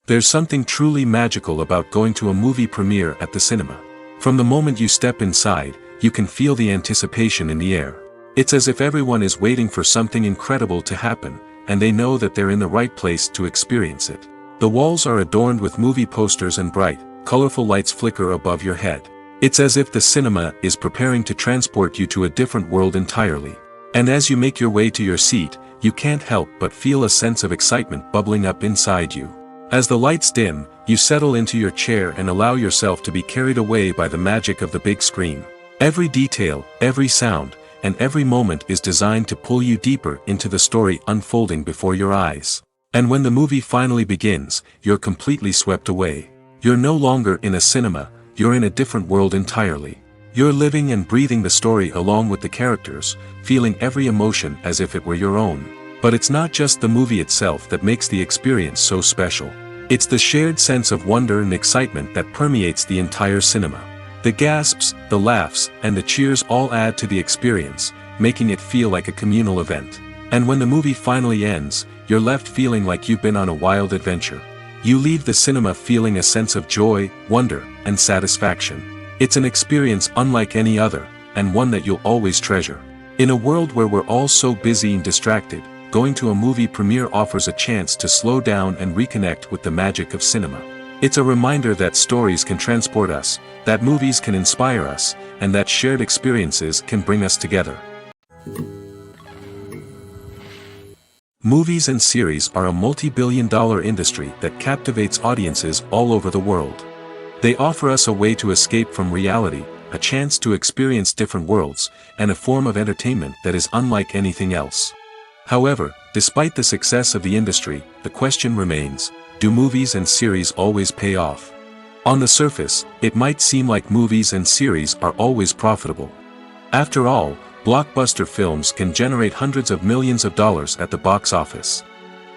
There's something truly magical about going to a movie premiere at the cinema. From the moment you step inside, you can feel the anticipation in the air. It's as if everyone is waiting for something incredible to happen, and they know that they're in the right place to experience it. The walls are adorned with movie posters and bright, colorful lights flicker above your head. It's as if the cinema is preparing to transport you to a different world entirely. And as you make your way to your seat, you can't help but feel a sense of excitement bubbling up inside you. As the lights dim, you settle into your chair and allow yourself to be carried away by the magic of the big screen. Every detail, every sound, and every moment is designed to pull you deeper into the story unfolding before your eyes. And when the movie finally begins, you're completely swept away. You're no longer in a cinema, you're in a different world entirely. You're living and breathing the story along with the characters, feeling every emotion as if it were your own. But it's not just the movie itself that makes the experience so special. It's the shared sense of wonder and excitement that permeates the entire cinema. The gasps, the laughs, and the cheers all add to the experience, making it feel like a communal event. And when the movie finally ends, you're left feeling like you've been on a wild adventure. You leave the cinema feeling a sense of joy, wonder, and satisfaction. It's an experience unlike any other, and one that you'll always treasure. In a world where we're all so busy and distracted, going to a movie premiere offers a chance to slow down and reconnect with the magic of cinema. It's a reminder that stories can transport us, that movies can inspire us, and that shared experiences can bring us together. Movies and series are a multi-billion-dollar industry that captivates audiences all over the world. They offer us a way to escape from reality, a chance to experience different worlds, and a form of entertainment that is unlike anything else. However, despite the success of the industry, the question remains, do movies and series always pay off? On the surface, it might seem like movies and series are always profitable. After all, blockbuster films can generate hundreds of millions of dollars at the box office.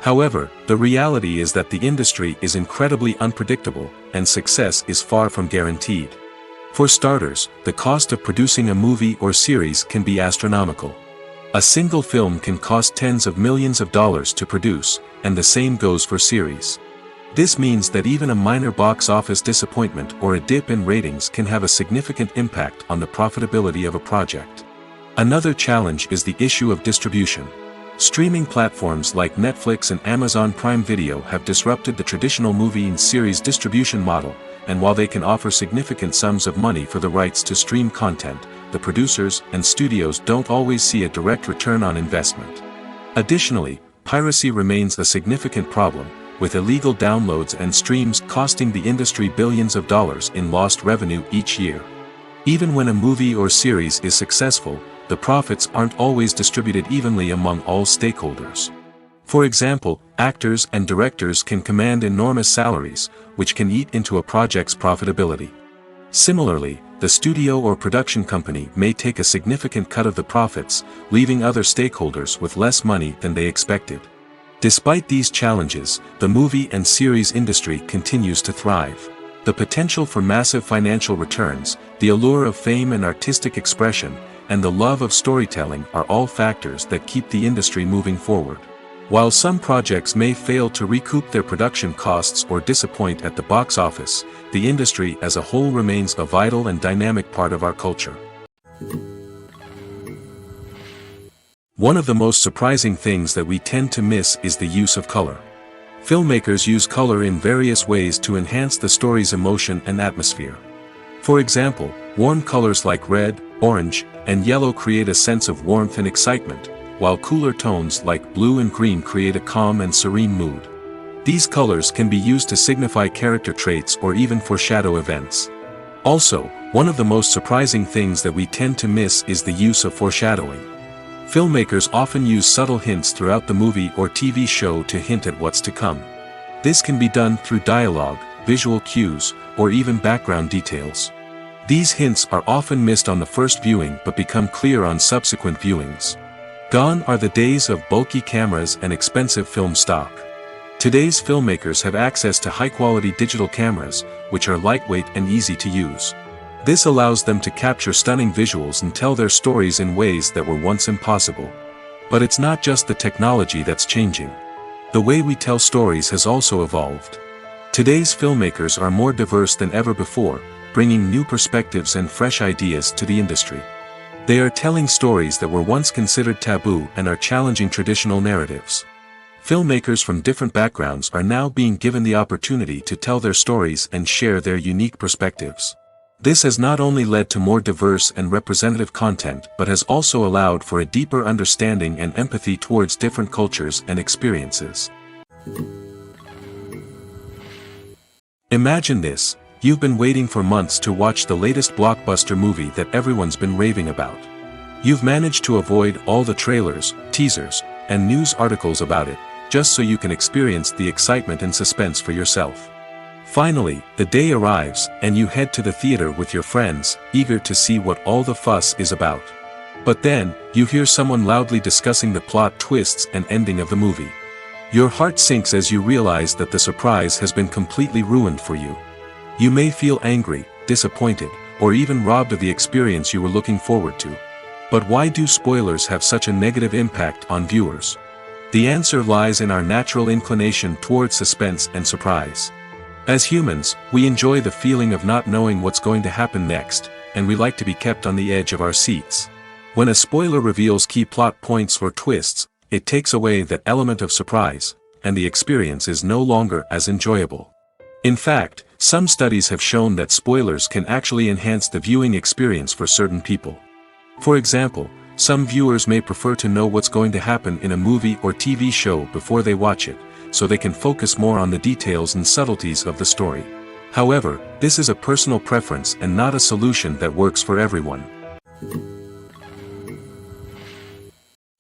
However, the reality is that the industry is incredibly unpredictable, and success is far from guaranteed. For starters, the cost of producing a movie or series can be astronomical. A single film can cost tens of millions of dollars to produce, and the same goes for series. This means that even a minor box office disappointment or a dip in ratings can have a significant impact on the profitability of a project. Another challenge is the issue of distribution. Streaming platforms like Netflix and Amazon Prime Video have disrupted the traditional movie and series distribution model, and while they can offer significant sums of money for the rights to stream content, the producers and studios don't always see a direct return on investment. Additionally, piracy remains a significant problem, with illegal downloads and streams costing the industry billions of dollars in lost revenue each year. Even when a movie or series is successful, the profits aren't always distributed evenly among all stakeholders. For example, actors and directors can command enormous salaries, which can eat into a project's profitability. Similarly, the studio or production company may take a significant cut of the profits, leaving other stakeholders with less money than they expected. Despite these challenges, the movie and series industry continues to thrive. The potential for massive financial returns, The allure of fame and artistic expression, and the love of storytelling are all factors that keep the industry moving forward. While some projects may fail to recoup their production costs or disappoint at the box office, the industry as a whole remains a vital and dynamic part of our culture. One of the most surprising things that we tend to miss is the use of color. Filmmakers use color in various ways to enhance the story's emotion and atmosphere. For example, warm colors like red, orange, and yellow create a sense of warmth and excitement, while cooler tones like blue and green create a calm and serene mood. These colors can be used to signify character traits or even foreshadow events. Also, one of the most surprising things that we tend to miss is the use of foreshadowing. Filmmakers often use subtle hints throughout the movie or TV show to hint at what's to come. This can be done through dialogue, visual cues, or even background details. These hints are often missed on the first viewing but become clear on subsequent viewings. Gone are the days of bulky cameras and expensive film stock. Today's filmmakers have access to high-quality digital cameras, which are lightweight and easy to use. This allows them to capture stunning visuals and tell their stories in ways that were once impossible. But it's not just the technology that's changing. The way we tell stories has also evolved. Today's filmmakers are more diverse than ever before, bringing new perspectives and fresh ideas to the industry. They are telling stories that were once considered taboo and are challenging traditional narratives. Filmmakers from different backgrounds are now being given the opportunity to tell their stories and share their unique perspectives. This has not only led to more diverse and representative content but has also allowed for a deeper understanding and empathy towards different cultures and experiences. Imagine this, you've been waiting for months to watch the latest blockbuster movie that everyone's been raving about. You've managed to avoid all the trailers, teasers, and news articles about it, just so you can experience the excitement and suspense for yourself. Finally, the day arrives, and you head to the theater with your friends, eager to see what all the fuss is about. But then, you hear someone loudly discussing the plot twists and ending of the movie. Your heart sinks as you realize that the surprise has been completely ruined for you. You may feel angry, disappointed, or even robbed of the experience you were looking forward to. But why do spoilers have such a negative impact on viewers? The answer lies in our natural inclination towards suspense and surprise. As humans, we enjoy the feeling of not knowing what's going to happen next, and we like to be kept on the edge of our seats. When a spoiler reveals key plot points or twists, it takes away that element of surprise, and the experience is no longer as enjoyable. In fact, some studies have shown that spoilers can actually enhance the viewing experience for certain people. For example, some viewers may prefer to know what's going to happen in a movie or TV show before they watch it, so they can focus more on the details and subtleties of the story. However, this is a personal preference and not a solution that works for everyone.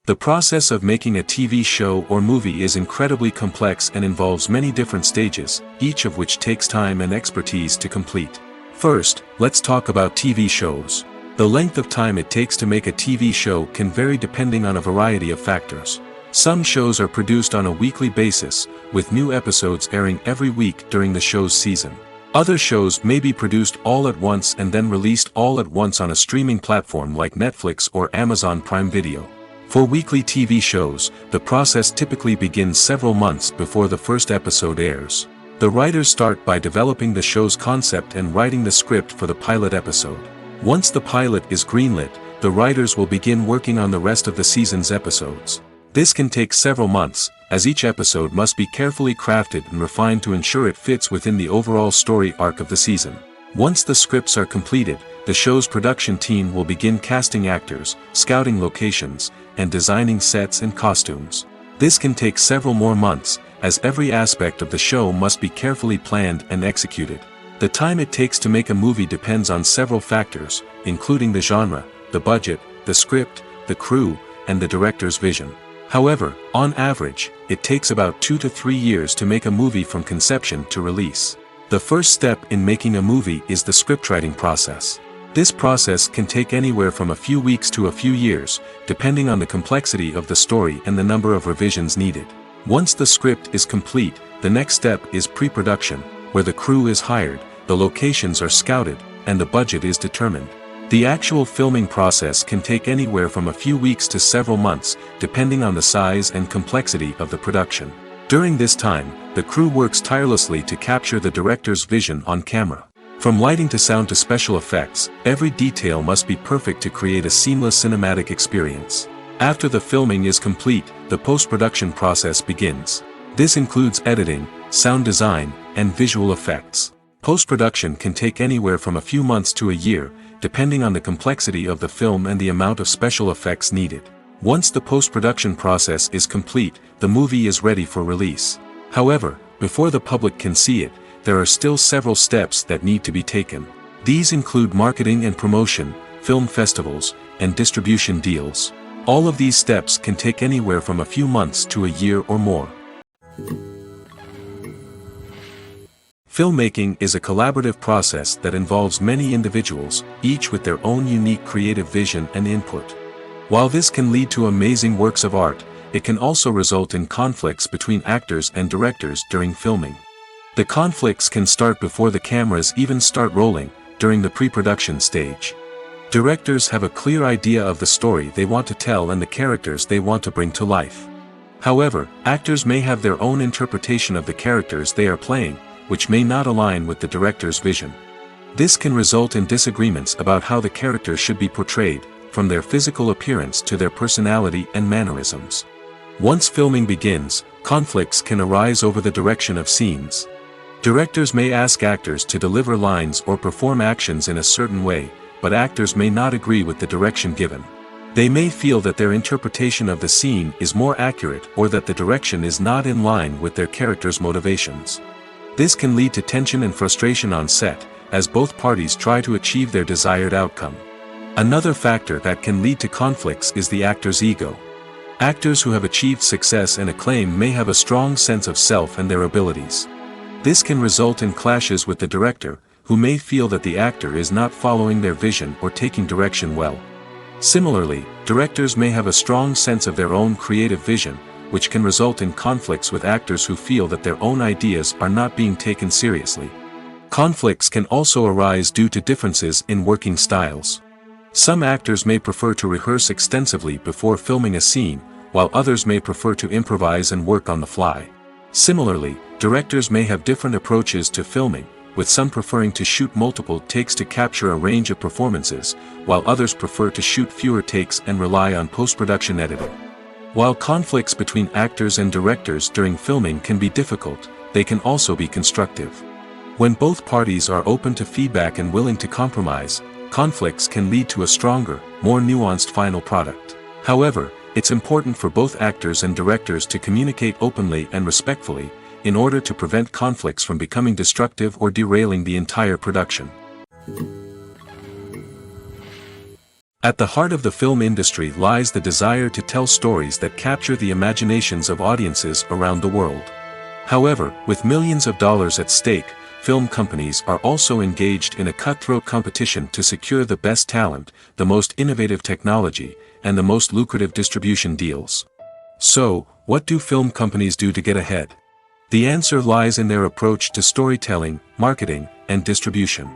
The process of making a TV show or movie is incredibly complex and involves many different stages, each of which takes time and expertise to complete. First, let's talk about TV shows. The length of time it takes to make a TV show can vary depending on a variety of factors. Some shows are produced on a weekly basis, with new episodes airing every week during the show's season. Other shows may be produced all at once and then released all at once on a streaming platform like Netflix or Amazon Prime Video. For weekly TV shows, the process typically begins several months before the first episode airs. The writers start by developing the show's concept and writing the script for the pilot episode. Once the pilot is greenlit, the writers will begin working on the rest of the season's episodes. This can take several months, as each episode must be carefully crafted and refined to ensure it fits within the overall story arc of the season. Once the scripts are completed, the show's production team will begin casting actors, scouting locations, and designing sets and costumes. This can take several more months, as every aspect of the show must be carefully planned and executed. The time it takes to make a movie depends on several factors, including the genre, the budget, the script, the crew, and the director's vision. However, on average, it takes about 2 to 3 years to make a movie from conception to release. The first step in making a movie is the scriptwriting process. This process can take anywhere from a few weeks to a few years, depending on the complexity of the story and the number of revisions needed. Once the script is complete, the next step is pre-production, where the crew is hired, the locations are scouted, and the budget is determined. The actual filming process can take anywhere from a few weeks to several months, depending on the size and complexity of the production. During this time, the crew works tirelessly to capture the director's vision on camera. From lighting to sound to special effects, every detail must be perfect to create a seamless cinematic experience. After the filming is complete, the post-production process begins. This includes editing, sound design, and visual effects. Post-production can take anywhere from a few months to a year, depending on the complexity of the film and the amount of special effects needed. Once the post-production process is complete, the movie is ready for release. However, before the public can see it, there are still several steps that need to be taken. These include marketing and promotion, film festivals, and distribution deals. All of these steps can take anywhere from a few months to a year or more. Filmmaking is a collaborative process that involves many individuals, each with their own unique creative vision and input. While this can lead to amazing works of art, it can also result in conflicts between actors and directors during filming. The conflicts can start before the cameras even start rolling, during the pre-production stage. Directors have a clear idea of the story they want to tell and the characters they want to bring to life. However, actors may have their own interpretation of the characters they are playing, which may not align with the director's vision. This can result in disagreements about how the characters should be portrayed, from their physical appearance to their personality and mannerisms. Once filming begins, conflicts can arise over the direction of scenes. Directors may ask actors to deliver lines or perform actions in a certain way, but actors may not agree with the direction given. They may feel that their interpretation of the scene is more accurate or that the direction is not in line with their character's motivations. This can lead to tension and frustration on set, as both parties try to achieve their desired outcome. Another factor that can lead to conflicts is the actor's ego. Actors who have achieved success and acclaim may have a strong sense of self and their abilities. This can result in clashes with the director, who may feel that the actor is not following their vision or taking direction well. Similarly, directors may have a strong sense of their own creative vision, which can result in conflicts with actors who feel that their own ideas are not being taken seriously. Conflicts can also arise due to differences in working styles. Some actors may prefer to rehearse extensively before filming a scene, while others may prefer to improvise and work on the fly. Similarly, directors may have different approaches to filming, with some preferring to shoot multiple takes to capture a range of performances, while others prefer to shoot fewer takes and rely on post-production editing. While conflicts between actors and directors during filming can be difficult, they can also be constructive. When both parties are open to feedback and willing to compromise, conflicts can lead to a stronger, more nuanced final product. However, it's important for both actors and directors to communicate openly and respectfully, in order to prevent conflicts from becoming destructive or derailing the entire production. At the heart of the film industry lies the desire to tell stories that capture the imaginations of audiences around the world. However, with millions of dollars at stake, film companies are also engaged in a cutthroat competition to secure the best talent, the most innovative technology, and the most lucrative distribution deals. So, what do film companies do to get ahead? The answer lies in their approach to storytelling, marketing, and distribution.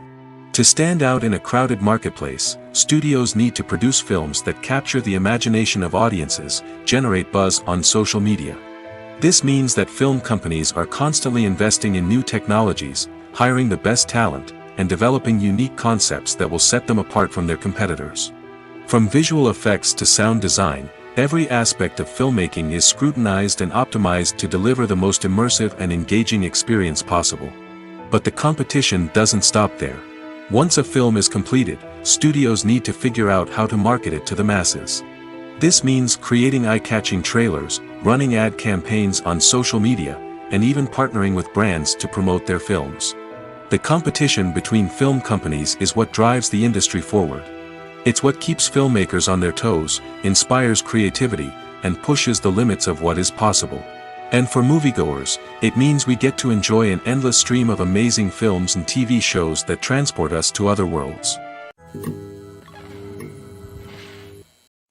To stand out in a crowded marketplace, studios need to produce films that capture the imagination of audiences, generate buzz on social media. This means that film companies are constantly investing in new technologies, hiring the best talent, and developing unique concepts that will set them apart from their competitors. From visual effects to sound design, every aspect of filmmaking is scrutinized and optimized to deliver the most immersive and engaging experience possible. But the competition doesn't stop there. Once a film is completed, studios need to figure out how to market it to the masses. This means creating eye-catching trailers, running ad campaigns on social media, and even partnering with brands to promote their films. The competition between film companies is what drives the industry forward. It's what keeps filmmakers on their toes, inspires creativity, and pushes the limits of what is possible. And for moviegoers, it means we get to enjoy an endless stream of amazing films and TV shows that transport us to other worlds.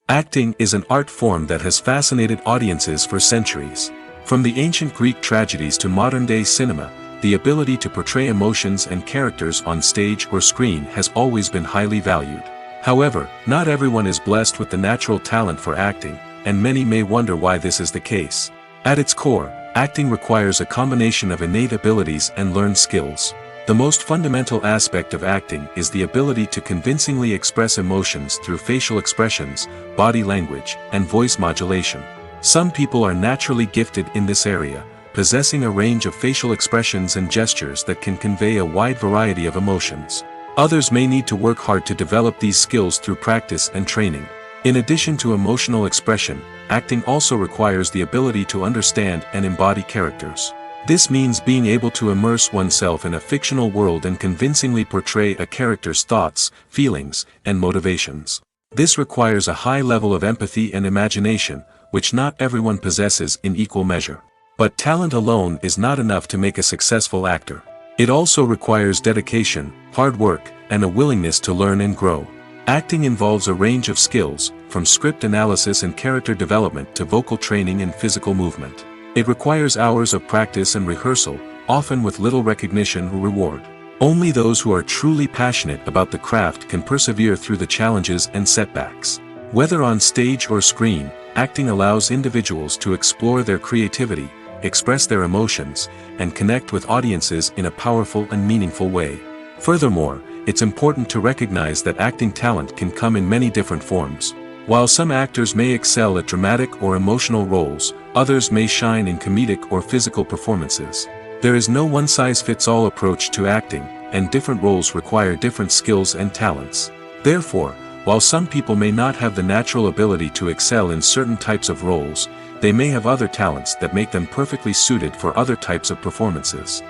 Acting is an art form that has fascinated audiences for centuries. From the ancient Greek tragedies to modern-day cinema, the ability to portray emotions and characters on stage or screen has always been highly valued. However, not everyone is blessed with the natural talent for acting, and many may wonder why this is the case. At its core, acting requires a combination of innate abilities and learned skills. The most fundamental aspect of acting is the ability to convincingly express emotions through facial expressions, body language, and voice modulation. Some people are naturally gifted in this area, possessing a range of facial expressions and gestures that can convey a wide variety of emotions. Others may need to work hard to develop these skills through practice and training. In addition to emotional expression, acting also requires the ability to understand and embody characters. This means being able to immerse oneself in a fictional world and convincingly portray a character's thoughts, feelings, and motivations. This requires a high level of empathy and imagination, which not everyone possesses in equal measure. But talent alone is not enough to make a successful actor. It also requires dedication, hard work, and a willingness to learn and grow. Acting involves a range of skills, from script analysis and character development to vocal training and physical movement. It requires hours of practice and rehearsal, often with little recognition or reward. Only those who are truly passionate about the craft can persevere through the challenges and setbacks. Whether on stage or screen, acting allows individuals to explore their creativity, express their emotions, and connect with audiences in a powerful and meaningful way. Furthermore, it's important to recognize that acting talent can come in many different forms. While some actors may excel at dramatic or emotional roles, others may shine in comedic or physical performances. There is no one-size-fits-all approach to acting, and different roles require different skills and talents. Therefore, while some people may not have the natural ability to excel in certain types of roles, they may have other talents that make them perfectly suited for other types of performances.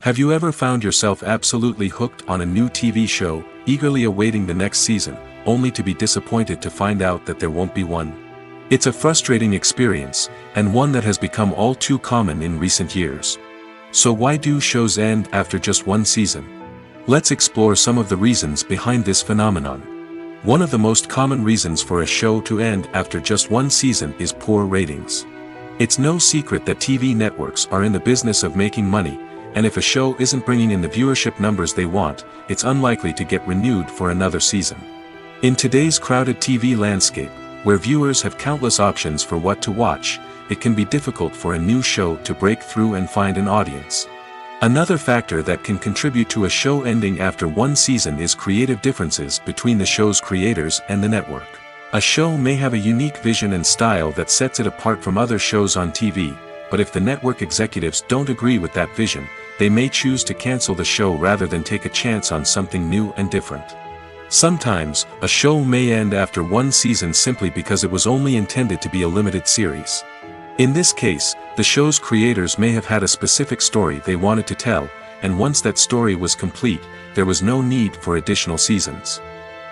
Have you ever found yourself absolutely hooked on a new TV show, eagerly awaiting the next season, only to be disappointed to find out that there won't be one? It's a frustrating experience, and one that has become all too common in recent years. So why do shows end after just one season? Let's explore some of the reasons behind this phenomenon. One of the most common reasons for a show to end after just one season is poor ratings. It's no secret that TV networks are in the business of making money, and if a show isn't bringing in the viewership numbers they want, it's unlikely to get renewed for another season. In today's crowded TV landscape, where viewers have countless options for what to watch, it can be difficult for a new show to break through and find an audience. Another factor that can contribute to a show ending after one season is creative differences between the show's creators and the network. A show may have a unique vision and style that sets it apart from other shows on TV, but if the network executives don't agree with that vision, they may choose to cancel the show rather than take a chance on something new and different. Sometimes, a show may end after one season simply because it was only intended to be a limited series. In this case, the show's creators may have had a specific story they wanted to tell, and once that story was complete, there was no need for additional seasons.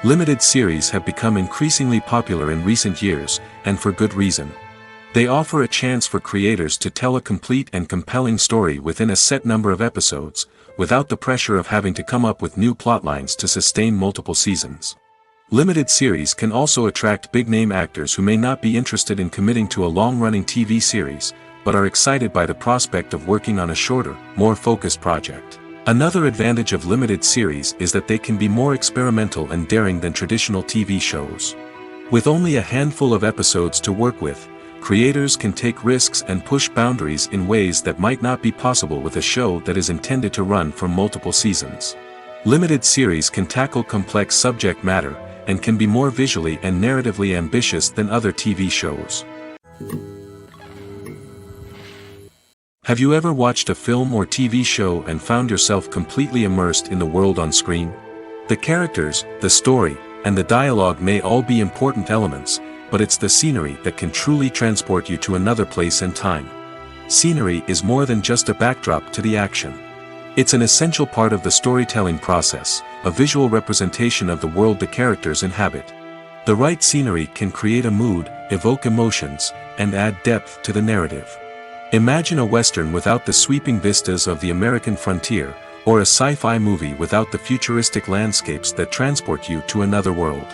Limited series have become increasingly popular in recent years, and for good reason. They offer a chance for creators to tell a complete and compelling story within a set number of episodes, without the pressure of having to come up with new plotlines to sustain multiple seasons. Limited series can also attract big-name actors who may not be interested in committing to a long-running TV series, but are excited by the prospect of working on a shorter, more focused project. Another advantage of limited series is that they can be more experimental and daring than traditional TV shows. With only a handful of episodes to work with, creators can take risks and push boundaries in ways that might not be possible with a show that is intended to run for multiple seasons. Limited series can tackle complex subject matter, and can be more visually and narratively ambitious than other TV shows. Have you ever watched a film or TV show and found yourself completely immersed in the world on screen? The characters, the story, and the dialogue may all be important elements, but it's the scenery that can truly transport you to another place and time. Scenery is more than just a backdrop to the action. It's an essential part of the storytelling process, a visual representation of the world the characters inhabit. The right scenery can create a mood, evoke emotions, and add depth to the narrative. Imagine a Western without the sweeping vistas of the American frontier, or a sci-fi movie without the futuristic landscapes that transport you to another world.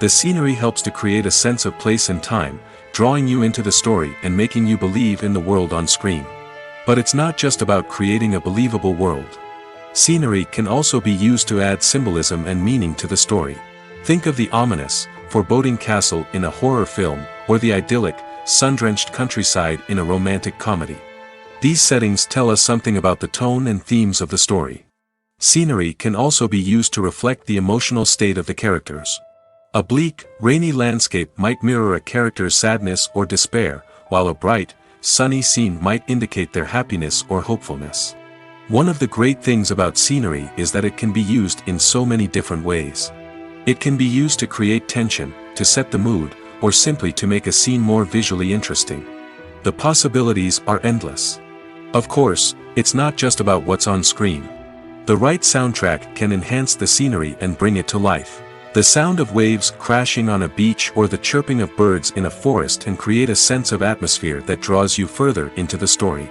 The scenery helps to create a sense of place and time, drawing you into the story and making you believe in the world on screen. But it's not just about creating a believable world. Scenery can also be used to add symbolism and meaning to the story. Think of the ominous, foreboding castle in a horror film, or the idyllic, sun-drenched countryside in a romantic comedy. These settings tell us something about the tone and themes of the story. Scenery can also be used to reflect the emotional state of the characters. A bleak, rainy landscape might mirror a character's sadness or despair, while a bright, sunny scene might indicate their happiness or hopefulness. One of the great things about scenery is that it can be used in so many different ways. It can be used to create tension, to set the mood, or simply to make a scene more visually interesting. The possibilities are endless. Of course, it's not just about what's on screen. The right soundtrack can enhance the scenery and bring it to life. The sound of waves crashing on a beach or the chirping of birds in a forest can create a sense of atmosphere that draws you further into the story.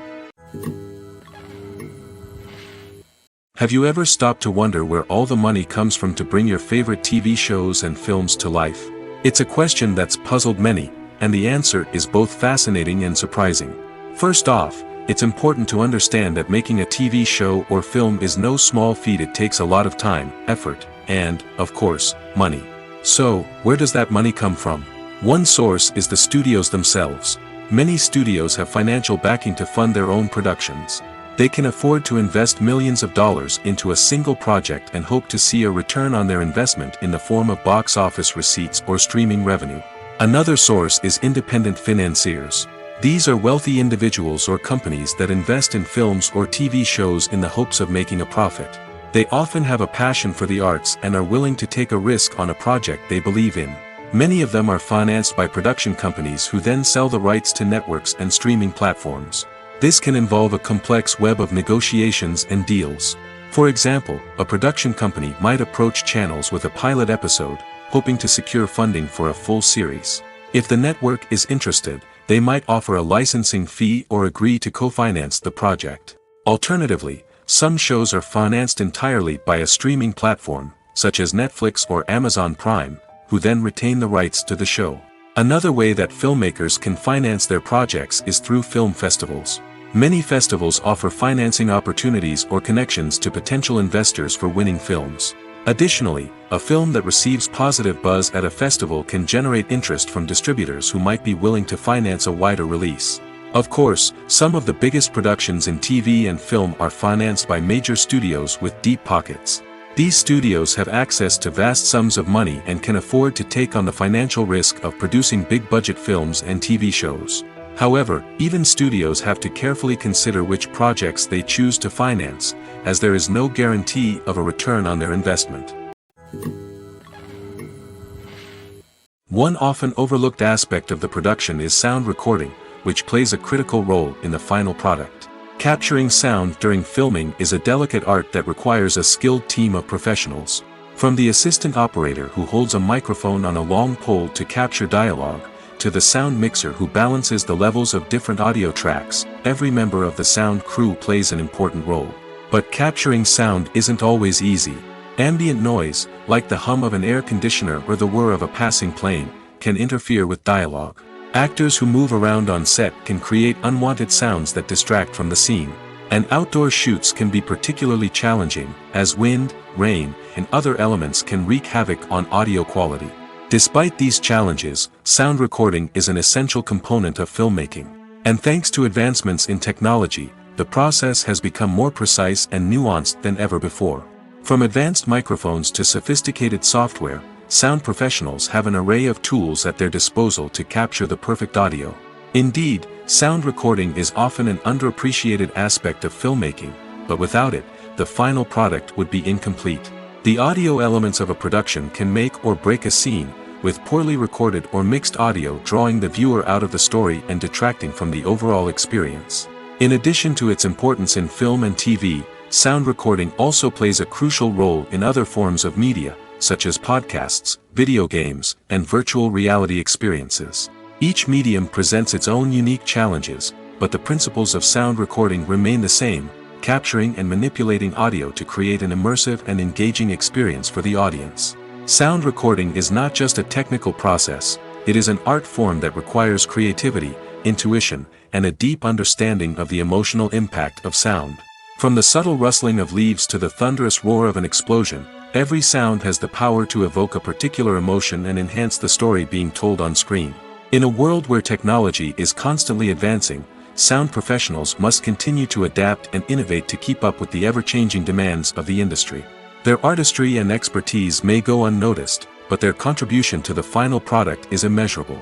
Have you ever stopped to wonder where all the money comes from to bring your favorite TV shows and films to life? It's a question that's puzzled many, and the answer is both fascinating and surprising. First off, it's important to understand that making a TV show or film is no small feat. It takes a lot of time, effort, and, of course, money. So, where does that money come from? One source is the studios themselves. Many studios have financial backing to fund their own productions. They can afford to invest millions of dollars into a single project and hope to see a return on their investment in the form of box office receipts or streaming revenue. Another source is independent financiers. These are wealthy individuals or companies that invest in films or TV shows in the hopes of making a profit. They often have a passion for the arts and are willing to take a risk on a project they believe in. Many of them are financed by production companies who then sell the rights to networks and streaming platforms. This can involve a complex web of negotiations and deals. For example, a production company might approach channels with a pilot episode, hoping to secure funding for a full series. If the network is interested, they might offer a licensing fee or agree to co-finance the project. Alternatively, some shows are financed entirely by a streaming platform, such as Netflix or Amazon Prime, who then retain the rights to the show. Another way that filmmakers can finance their projects is through film festivals. Many festivals offer financing opportunities or connections to potential investors for winning films. Additionally, a film that receives positive buzz at a festival can generate interest from distributors who might be willing to finance a wider release. Of course, some of the biggest productions in TV and film are financed by major studios with deep pockets. These studios have access to vast sums of money and can afford to take on the financial risk of producing big-budget films and TV shows. However, even studios have to carefully consider which projects they choose to finance, as there is no guarantee of a return on their investment. One often overlooked aspect of the production is sound recording, which plays a critical role in the final product. Capturing sound during filming is a delicate art that requires a skilled team of professionals. From the assistant operator who holds a microphone on a long pole to capture dialogue, to the sound mixer who balances the levels of different audio tracks, every member of the sound crew plays an important role. But capturing sound isn't always easy. Ambient noise, like the hum of an air conditioner or the whir of a passing plane, can interfere with dialogue. Actors who move around on set can create unwanted sounds that distract from the scene. And outdoor shoots can be particularly challenging, as wind, rain, and other elements can wreak havoc on audio quality. Despite these challenges, sound recording is an essential component of filmmaking. And thanks to advancements in technology, the process has become more precise and nuanced than ever before. From advanced microphones to sophisticated software, sound professionals have an array of tools at their disposal to capture the perfect audio. Indeed, sound recording is often an underappreciated aspect of filmmaking, but without it, the final product would be incomplete. The audio elements of a production can make or break a scene, with poorly recorded or mixed audio drawing the viewer out of the story and detracting from the overall experience. In addition to its importance in film and TV, sound recording also plays a crucial role in other forms of media, such as podcasts, video games, and virtual reality experiences. Each medium presents its own unique challenges, but the principles of sound recording remain the same, capturing and manipulating audio to create an immersive and engaging experience for the audience. Sound recording is not just a technical process, It is an art form that requires creativity, intuition, and a deep understanding of the emotional impact of sound. From the subtle rustling of leaves to the thunderous roar of an explosion, every sound has the power to evoke a particular emotion and enhance the story being told on screen. In a world where technology is constantly advancing, sound professionals must continue to adapt and innovate to keep up with the ever-changing demands of the industry. Their artistry and expertise may go unnoticed, but their contribution to the final product is immeasurable.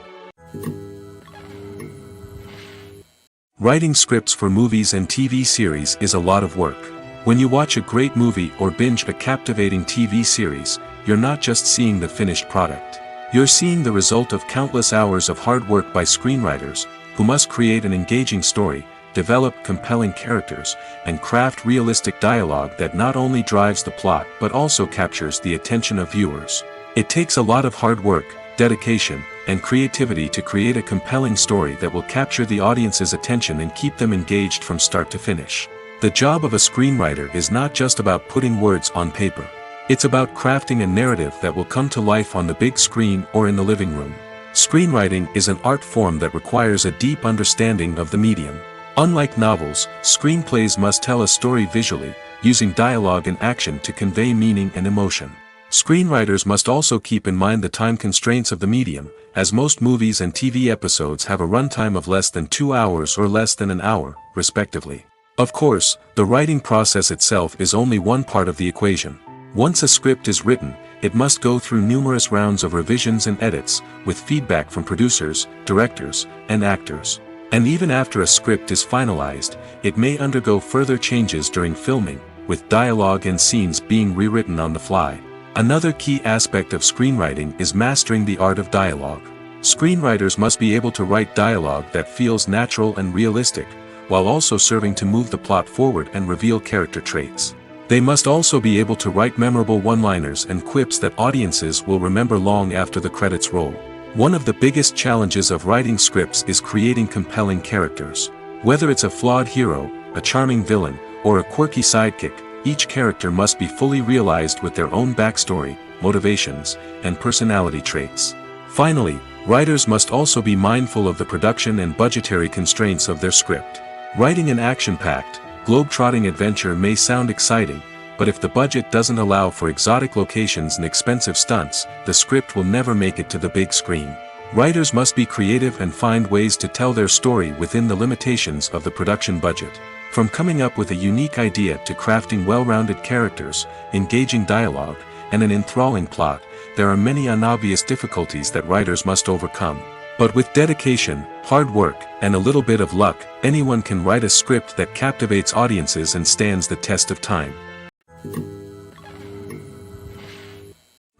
Writing scripts for movies and TV series is a lot of work. When you watch a great movie or binge a captivating TV series, you're not just seeing the finished product. You're seeing the result of countless hours of hard work by screenwriters, who must create an engaging story, develop compelling characters, and craft realistic dialogue that not only drives the plot but also captures the attention of viewers. It takes a lot of hard work, dedication, and creativity to create a compelling story that will capture the audience's attention and keep them engaged from start to finish. The job of a screenwriter is not just about putting words on paper. It's about crafting a narrative that will come to life on the big screen or in the living room. Screenwriting is an art form that requires a deep understanding of the medium. Unlike novels, screenplays must tell a story visually, using dialogue and action to convey meaning and emotion. Screenwriters must also keep in mind the time constraints of the medium, as most movies and TV episodes have a runtime of less than 2 hours or less than an hour, respectively. Of course, the writing process itself is only one part of the equation. Once a script is written, it must go through numerous rounds of revisions and edits, with feedback from producers, directors, and actors. And even after a script is finalized, it may undergo further changes during filming, with dialogue and scenes being rewritten on the fly. Another key aspect of screenwriting is mastering the art of dialogue. Screenwriters must be able to write dialogue that feels natural and realistic, while also serving to move the plot forward and reveal character traits. They must also be able to write memorable one-liners and quips that audiences will remember long after the credits roll. One of the biggest challenges of writing scripts is creating compelling characters. Whether it's a flawed hero, a charming villain, or a quirky sidekick, each character must be fully realized with their own backstory, motivations, and personality traits. Finally, writers must also be mindful of the production and budgetary constraints of their script. Writing an action-packed, globe-trotting adventure may sound exciting, but if the budget doesn't allow for exotic locations and expensive stunts, the script will never make it to the big screen. Writers must be creative and find ways to tell their story within the limitations of the production budget. From coming up with a unique idea to crafting well-rounded characters, engaging dialogue, and an enthralling plot, there are many unobvious difficulties that writers must overcome. But with dedication, hard work, and a little bit of luck, anyone can write a script that captivates audiences and stands the test of time.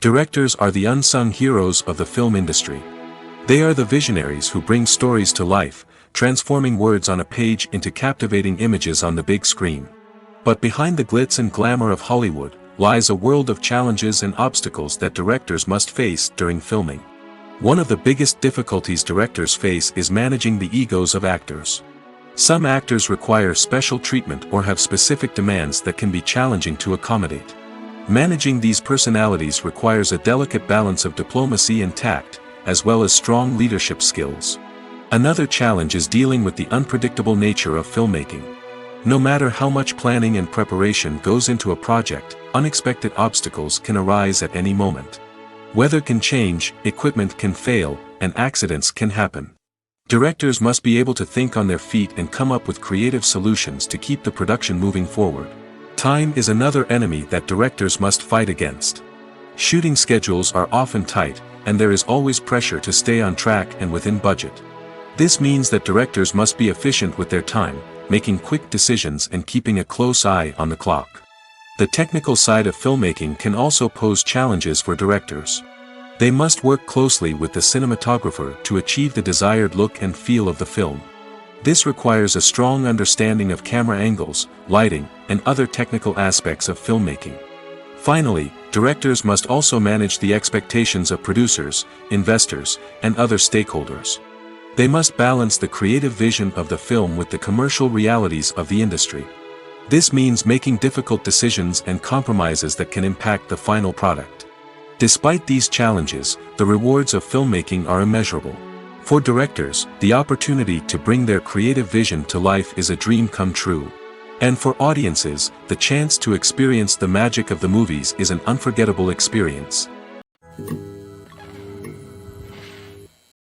Directors are the unsung heroes of the film industry. They are the visionaries who bring stories to life, transforming words on a page into captivating images on the big screen. But behind the glitz and glamour of Hollywood, lies a world of challenges and obstacles that directors must face during filming. One of the biggest difficulties directors face is managing the egos of actors. Some actors require special treatment or have specific demands that can be challenging to accommodate. Managing these personalities requires a delicate balance of diplomacy and tact, as well as strong leadership skills. Another challenge is dealing with the unpredictable nature of filmmaking. No matter how much planning and preparation goes into a project, unexpected obstacles can arise at any moment. Weather can change, equipment can fail, and accidents can happen. Directors must be able to think on their feet and come up with creative solutions to keep the production moving forward. Time is another enemy that directors must fight against. Shooting schedules are often tight, and there is always pressure to stay on track and within budget. This means that directors must be efficient with their time, making quick decisions and keeping a close eye on the clock. The technical side of filmmaking can also pose challenges for directors. They must work closely with the cinematographer to achieve the desired look and feel of the film. This requires a strong understanding of camera angles, lighting, and other technical aspects of filmmaking. Finally, directors must also manage the expectations of producers, investors, and other stakeholders. They must balance the creative vision of the film with the commercial realities of the industry. This means making difficult decisions and compromises that can impact the final product. Despite these challenges, the rewards of filmmaking are immeasurable. For directors, the opportunity to bring their creative vision to life is a dream come true. And for audiences, the chance to experience the magic of the movies is an unforgettable experience.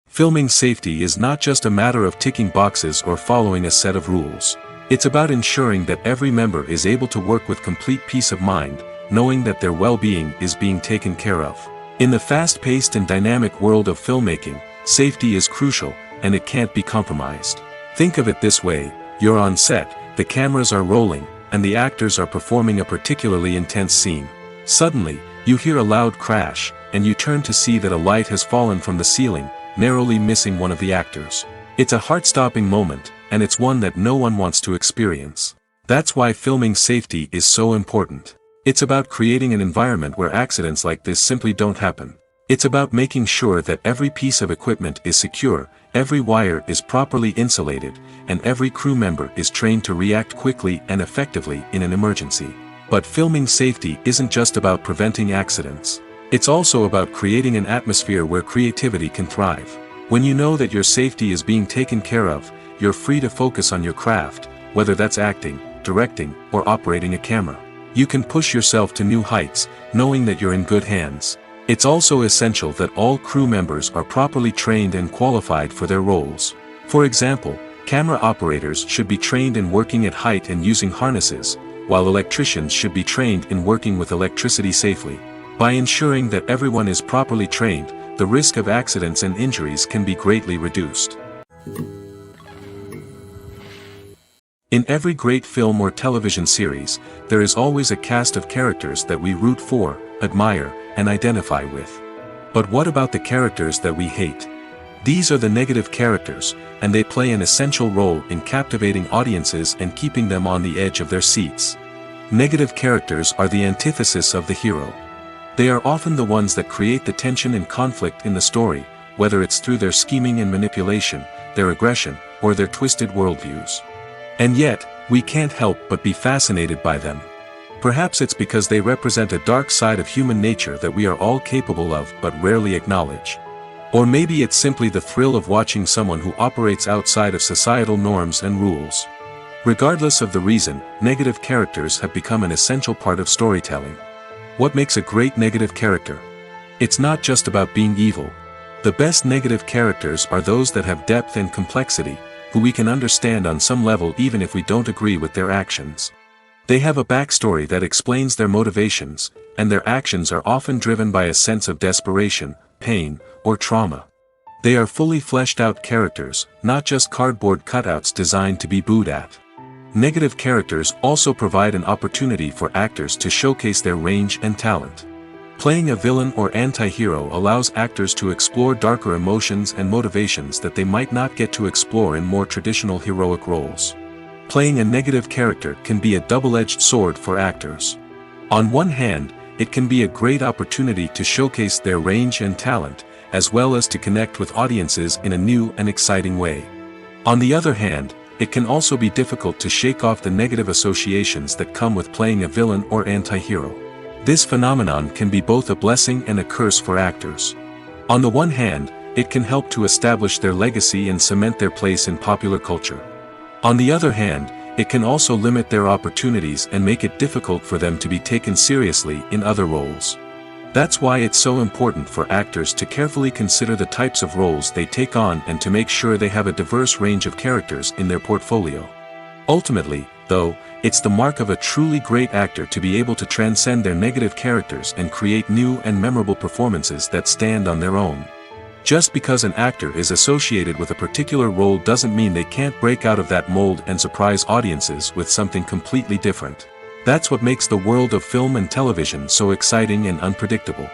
Filming safety is not just a matter of ticking boxes or following a set of rules. It's about ensuring that every member is able to work with complete peace of mind, knowing that their well-being is being taken care of. In the fast-paced and dynamic world of filmmaking, safety is crucial, and it can't be compromised. Think of it this way: you're on set, the cameras are rolling, and the actors are performing a particularly intense scene. Suddenly, you hear a loud crash, and you turn to see that a light has fallen from the ceiling, narrowly missing one of the actors. It's a heart-stopping moment, and it's one that no one wants to experience. That's why filming safety is so important. It's about creating an environment where accidents like this simply don't happen. It's about making sure that every piece of equipment is secure, every wire is properly insulated, and every crew member is trained to react quickly and effectively in an emergency. But filming safety isn't just about preventing accidents. It's also about creating an atmosphere where creativity can thrive. When you know that your safety is being taken care of, you're free to focus on your craft, whether that's acting, directing, or operating a camera. You can push yourself to new heights, knowing that you're in good hands. It's also essential that all crew members are properly trained and qualified for their roles. For example, camera operators should be trained in working at height and using harnesses, while electricians should be trained in working with electricity safely. By ensuring that everyone is properly trained, the risk of accidents and injuries can be greatly reduced. In every great film or television series, there is always a cast of characters that we root for, admire, and identify with. But what about the characters that we hate? These are the negative characters, and they play an essential role in captivating audiences and keeping them on the edge of their seats. Negative characters are the antithesis of the hero. They are often the ones that create the tension and conflict in the story, whether it's through their scheming and manipulation, their aggression, or their twisted worldviews. And yet, we can't help but be fascinated by them. Perhaps it's because they represent a dark side of human nature that we are all capable of but rarely acknowledge. Or maybe it's simply the thrill of watching someone who operates outside of societal norms and rules. Regardless of the reason, negative characters have become an essential part of storytelling. What makes a great negative character? It's not just about being evil. The best negative characters are those that have depth and complexity, who we can understand on some level even if we don't agree with their actions. They have a backstory that explains their motivations, and their actions are often driven by a sense of desperation, pain, or trauma. They are fully fleshed out characters, not just cardboard cutouts designed to be booed at. Negative characters also provide an opportunity for actors to showcase their range and talent. Playing a villain or anti-hero allows actors to explore darker emotions and motivations that they might not get to explore in more traditional heroic roles. Playing a negative character can be a double-edged sword for actors. On one hand, it can be a great opportunity to showcase their range and talent, as well as to connect with audiences in a new and exciting way. On the other hand, it can also be difficult to shake off the negative associations that come with playing a villain or anti-hero. This phenomenon can be both a blessing and a curse for actors. On the one hand, it can help to establish their legacy and cement their place in popular culture. On the other hand, it can also limit their opportunities and make it difficult for them to be taken seriously in other roles. That's why it's so important for actors to carefully consider the types of roles they take on and to make sure they have a diverse range of characters in their portfolio. Ultimately, though, it's the mark of a truly great actor to be able to transcend their negative characters and create new and memorable performances that stand on their own. Just because an actor is associated with a particular role doesn't mean they can't break out of that mold and surprise audiences with something completely different. That's what makes the world of film and television so exciting and unpredictable.